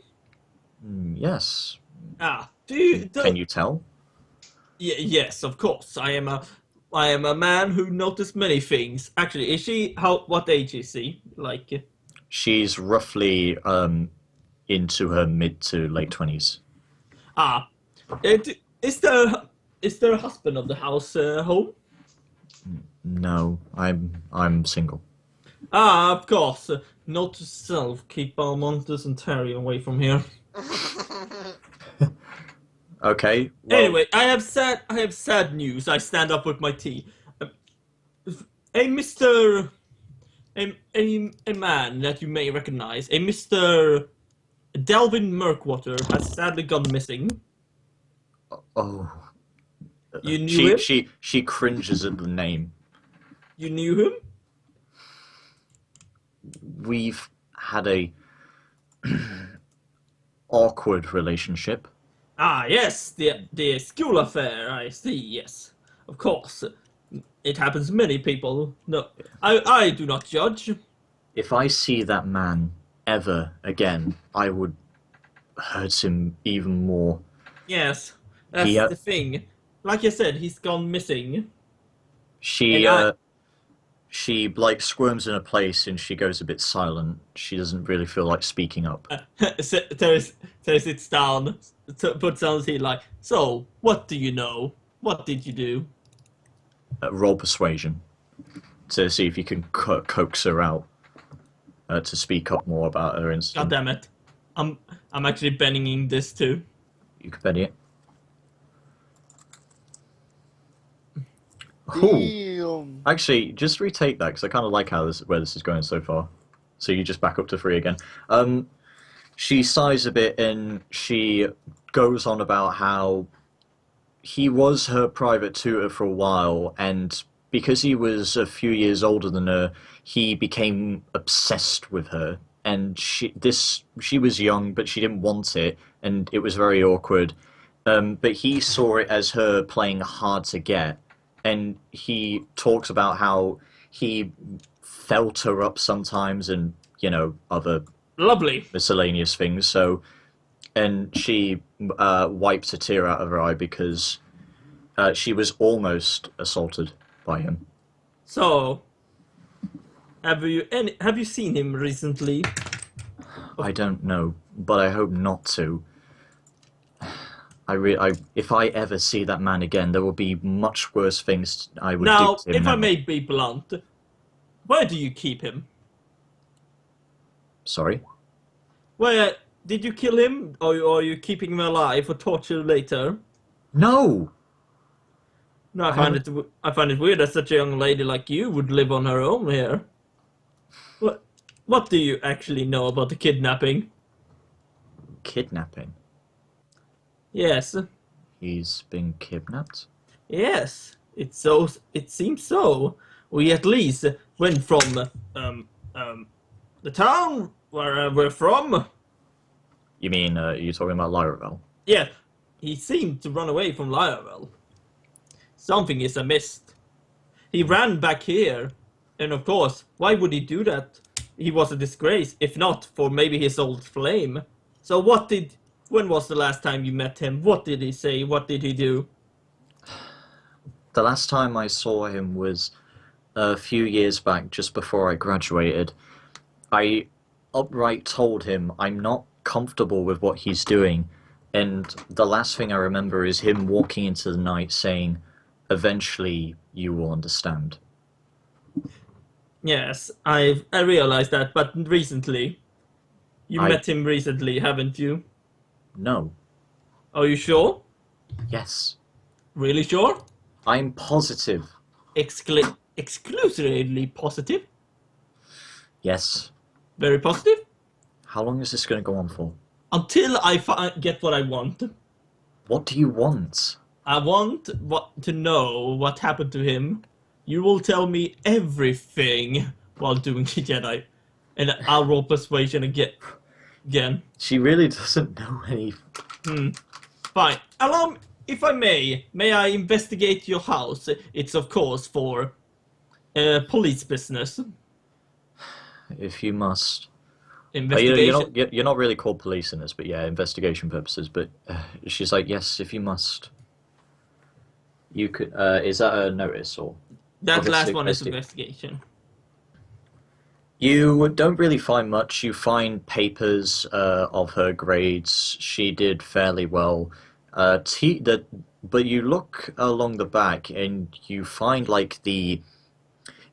Yes. Ah, Can you tell? Yes, of course. I am a man who noticed many things. Actually, is she what age is she? Like She's roughly into her mid to late 20s. ah, is there a husband of the house home? No, I'm single. Ah, of course. Note to self: keep Balmontes and Terry away from here. Okay. Well, Anyway, I have sad news. I stand up with my tea. A Mister, a man that you may recognize, a Mister Delvin Merkwater, has sadly gone missing. oh, You knew him? she cringes at the name. You knew him? We've had a awkward relationship. Ah, yes, the school affair. I see. Yes, of course. It happens to many people. No, I do not judge. If I see that man ever again, I would hurt him even more. Yes, that's He, the thing. Like I said, he's gone missing. she, And I, she like squirms in a place and she goes a bit silent. She doesn't really feel like speaking up. Terry sits down, puts on his heat like, so, what do you know? What did you do? Roll persuasion to see if you can coax her out to speak up more about her God incident. damn it. I'm actually banging this too. You can bet it. Ooh. Damn. Actually, just retake that because I kind of like where this is going so far. So you just back up to 3 again. She sighs a bit and she goes on about how he was her private tutor for a while, and because he was a few years older than her, he became obsessed with her. And she was young, but she didn't want it, and it was very awkward. But he saw it as her playing hard to get, and he talks about how he felt her up sometimes, and other Lovely. miscellaneous things. So, and she wiped a tear out of her eye because she was almost assaulted by him. So, have you seen him recently? I don't know, but I hope not to. If I ever see that man again, there will be much worse things I would Now, do to him if I now. may be blunt, where do you keep him? Sorry? Where did you kill him, or are you keeping him alive for torture later? No! No, I find it weird that such a young lady like you would live on her own here. What do you actually know about the kidnapping? Kidnapping? Yes, He's been kidnapped? yes, it seems so. We at least went from the town where we're from. You mean, you're talking about Lyravel? Yeah, he seemed to run away from Lyravel. Something is amiss. He ran back here, and of course, why would he do that? He was a disgrace, if not for maybe his old flame. So when was the last time you met him? What did he say? What did he do? The last time I saw him was a few years back, just before I graduated, I upright told him I'm not comfortable with what he's doing, and the last thing I remember is him walking into the night saying, "Eventually, you will understand." Yes, I realized that, but recently. You I met him recently, haven't you? No. Are you sure? Yes. Really sure? I'm positive. Exclusively positive? Yes. Very positive? How long is this going to go on for? Until I get what I want. What do you want? I want to know what happened to him. You will tell me everything while doing the Jedi. And I'll roll persuasion again. She really doesn't know any. Fine. Allow me, if I may I investigate your house? It's of course for police business. If you must. Investigation. You're not really called police in this, but yeah, investigation purposes. But she's like, yes, if you must. You could. Is that a notice or? That Okay, last so one is investigation. You don't really find much. You find papers of her grades. She did fairly well. But you look along the back and you find like the.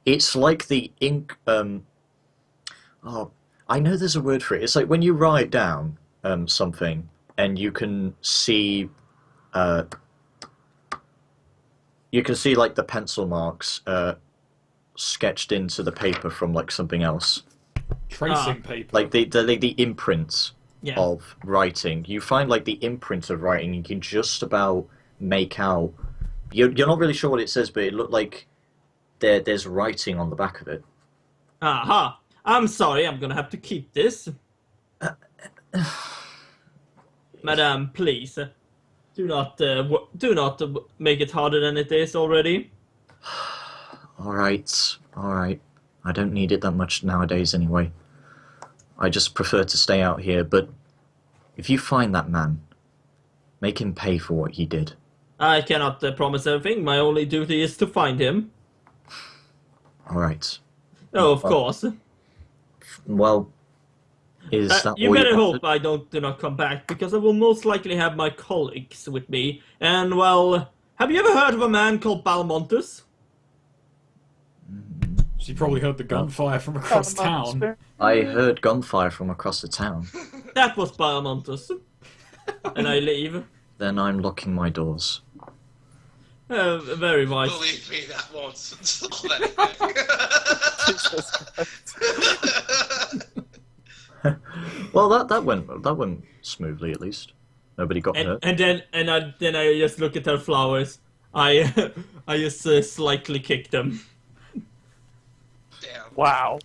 It's like the ink. Oh, I know there's a word for it. It's like when you write down something and you can see. You can see like the pencil marks sketched into the paper from like something else. Tracing paper. Like the imprint Yeah. of writing. You find like the imprint of writing. You can just about make out. You're not really sure what it says, but it looked like there's writing on the back of it. Aha. I'm sorry, I'm gonna have to keep this. Madame, please. Do not make it harder than it is already. All right. I don't need it that much nowadays anyway. I just prefer to stay out here, but if you find that man, make him pay for what he did. I cannot promise anything. My only duty is to find him. All right. Oh, of course. Well, is that You all better you hope I do not come back, because I will most likely have my colleagues with me. And, well, have you ever heard of a man called Balmontus? She probably heard the gunfire from across town. I heard gunfire from across the town. That was Balmontus. And I leave. Then I'm locking my doors. Very wise. Believe me, that won't solve anything. Well, that went smoothly at least. Nobody got hurt. And then I just look at her flowers. I just slightly kick them. Damn. Wow.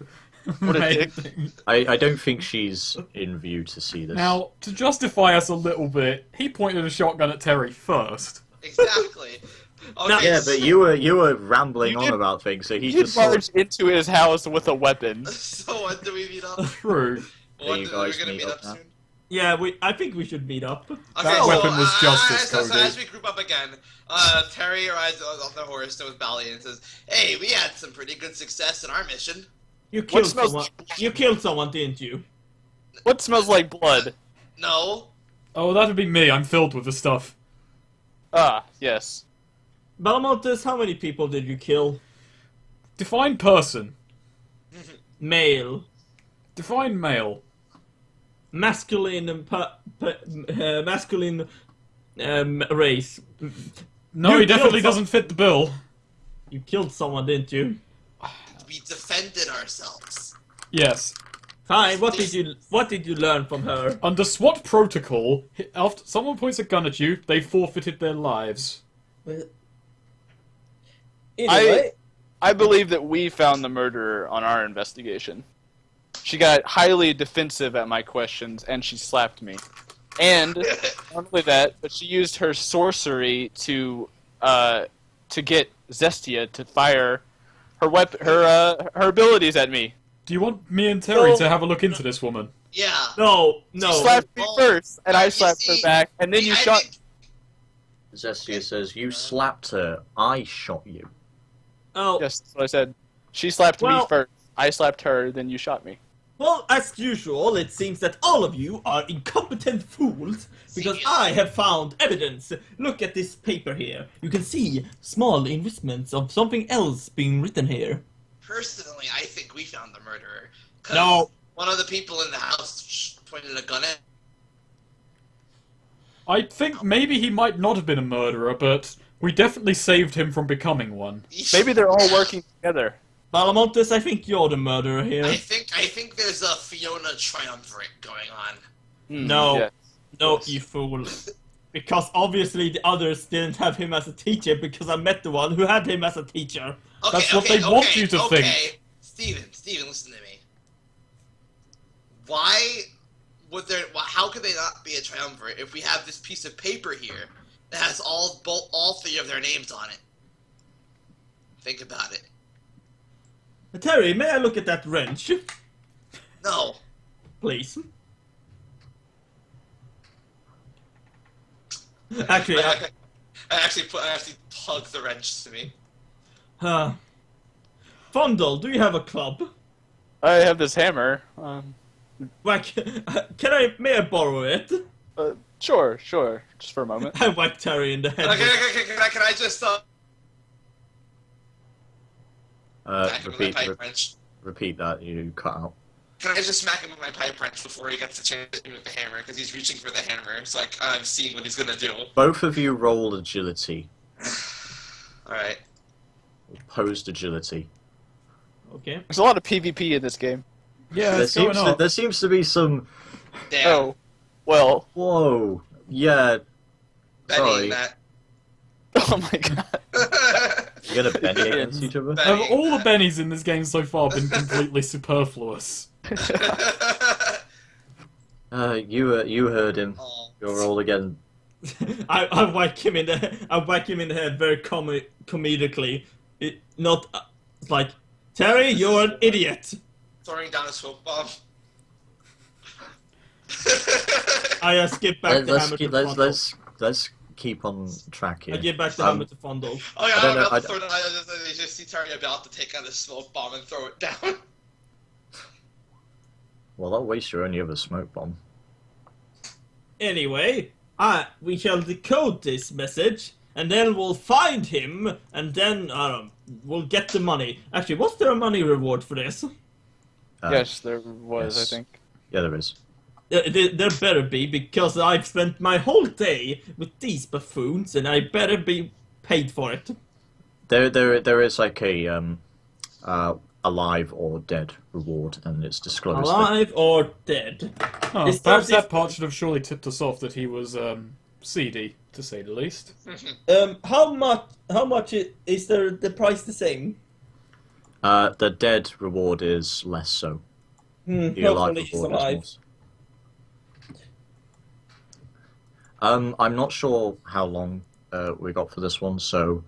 What a dick. Amazing. I don't think she's in view to see this. Now, to justify us a little bit, he pointed a shotgun at Terry first. Exactly. Okay, Yeah, but you were rambling on about things, so he You just sort barged into his house with a weapon. So when do we meet up? True. When you do guys we gonna meet meet up up now? soon? Yeah, I think we should meet up. Okay, That weapon was justice, so Cody. as we group up again, Terry arrives on the horse with Bally and says, "Hey, we had some pretty good success in our mission." You killed smells someone. like- You killed someone, didn't you? What smells like blood? No. Oh, that'd be me. I'm filled with the stuff. Ah, yes. Balmontus, how many people did you kill? Define person. Male. Define male. Masculine masculine race. No, You he definitely killed doesn't fit the bill. You killed someone, didn't you? We defended ourselves. Yes. Fine. What did you learn from her? Under SWAT protocol, after someone points a gun at you, they forfeited their lives. I believe that we found the murderer on our investigation. She got highly defensive at my questions, and she slapped me. And not only that, but she used her sorcery to get Zestia to fire her abilities at me. Do you want me and Terry No. to have a look into this woman? Yeah. No. She slapped me Well, first, and I you slapped her see, back, and then you I shot. think- Zestia says, "You slapped her. I shot you." Oh, Yes, that's what I said. She slapped me Well- first. I slapped her, then you shot me. Well, as usual, it seems that all of you are incompetent fools, because Seriously? I have found evidence. Look at this paper here. You can see small investments of something else being written here. Personally, I think we found the murderer. 'Cause No. one of the people in the house pointed a gun at. I think maybe he might not have been a murderer, but we definitely saved him from becoming one. Maybe they're all working together. Balamontes, I think you're the murderer here. I think there's a Fiona triumvirate going on. No. Yeah. No, you fool. Because obviously the others didn't have him as a teacher, because I met the one who had him as a teacher. Okay, That's what they want you to think. Steven, listen to me. Why would there? How could they not be a triumvirate if we have this piece of paper here that has all three of their names on it? Think about it. Terry, may I look at that wrench? No. Please. Actually, I actually plugged the wrench to me. Fondle, do you have a club? I have this hammer. Whack, may I borrow it? Sure, just for a moment. I whack Terry in the head. Okay, can I just smack him with my pipe wrench? Repeat that. You cut out. Can I just smack him with my pipe wrench before he gets a chance to hit me with the hammer? Because he's reaching for the hammer, so I'm seeing what he's gonna do. Both of you roll agility. Alright. Opposed agility. Okay. There's a lot of PvP in this game. Yeah, it's going up. There seems to be some. Damn. Oh, well. Whoa. Yeah. Benny sorry. that. Oh my god. You're gonna Benny against each other. Have all the bennies in this game so far been completely superfluous? You heard him. Oh. You'll roll again. I whack him in the head very comedically. Not like Terry, you're an idiot. Throwing down a smoke bomb. I skip back the hammer to Fondle. Let's keep on track here. I give back the hammer to Fondle. Oh yeah, I don't know, I'm about to throw it. I just see Terry about to take out a smoke bomb and throw it down. Well, that'll waste your only other smoke bomb. Anyway, we shall decode this message, and then we'll find him, and then we'll get the money. Actually, what's there a money reward for this? Yes, there was, yes. I think. Yeah, there is. There better be, because I've spent my whole day with these buffoons, and I better be paid for it. There is like a alive or dead reward, and it's disclosed. Alive or dead? Oh, Is there perhaps this- that part should have surely tipped us off that he was seedy, to say the least. How much is there the price the same? The dead reward is less so. The alive Hopefully he's reward is alive. more. I'm not sure how long we got for this one, so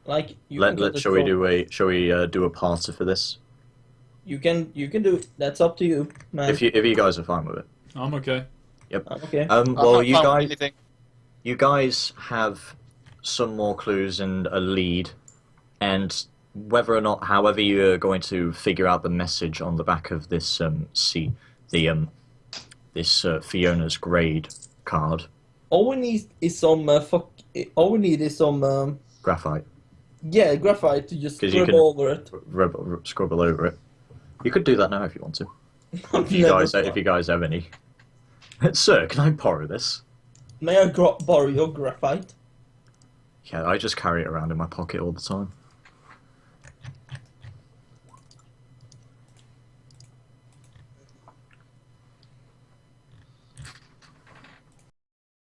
Like you can go to shall we draw. do a parter for this? You can do. That's up to you, man. If you guys are fine with it. I'm okay. Okay. I'm Well, not you following guys anything. you guys have some more clues and a lead, and whether or not, however you're going to figure out the message on the back of this Fiona's grade card. All we need is some All we need is some Graphite. graphite to just 'Cause you scribble can- over it. Scribble over it. You could do that now if you want to. I've If you never guys have any. Sir, can I borrow this? May I borrow your graphite? Yeah, I just carry it around in my pocket all the time.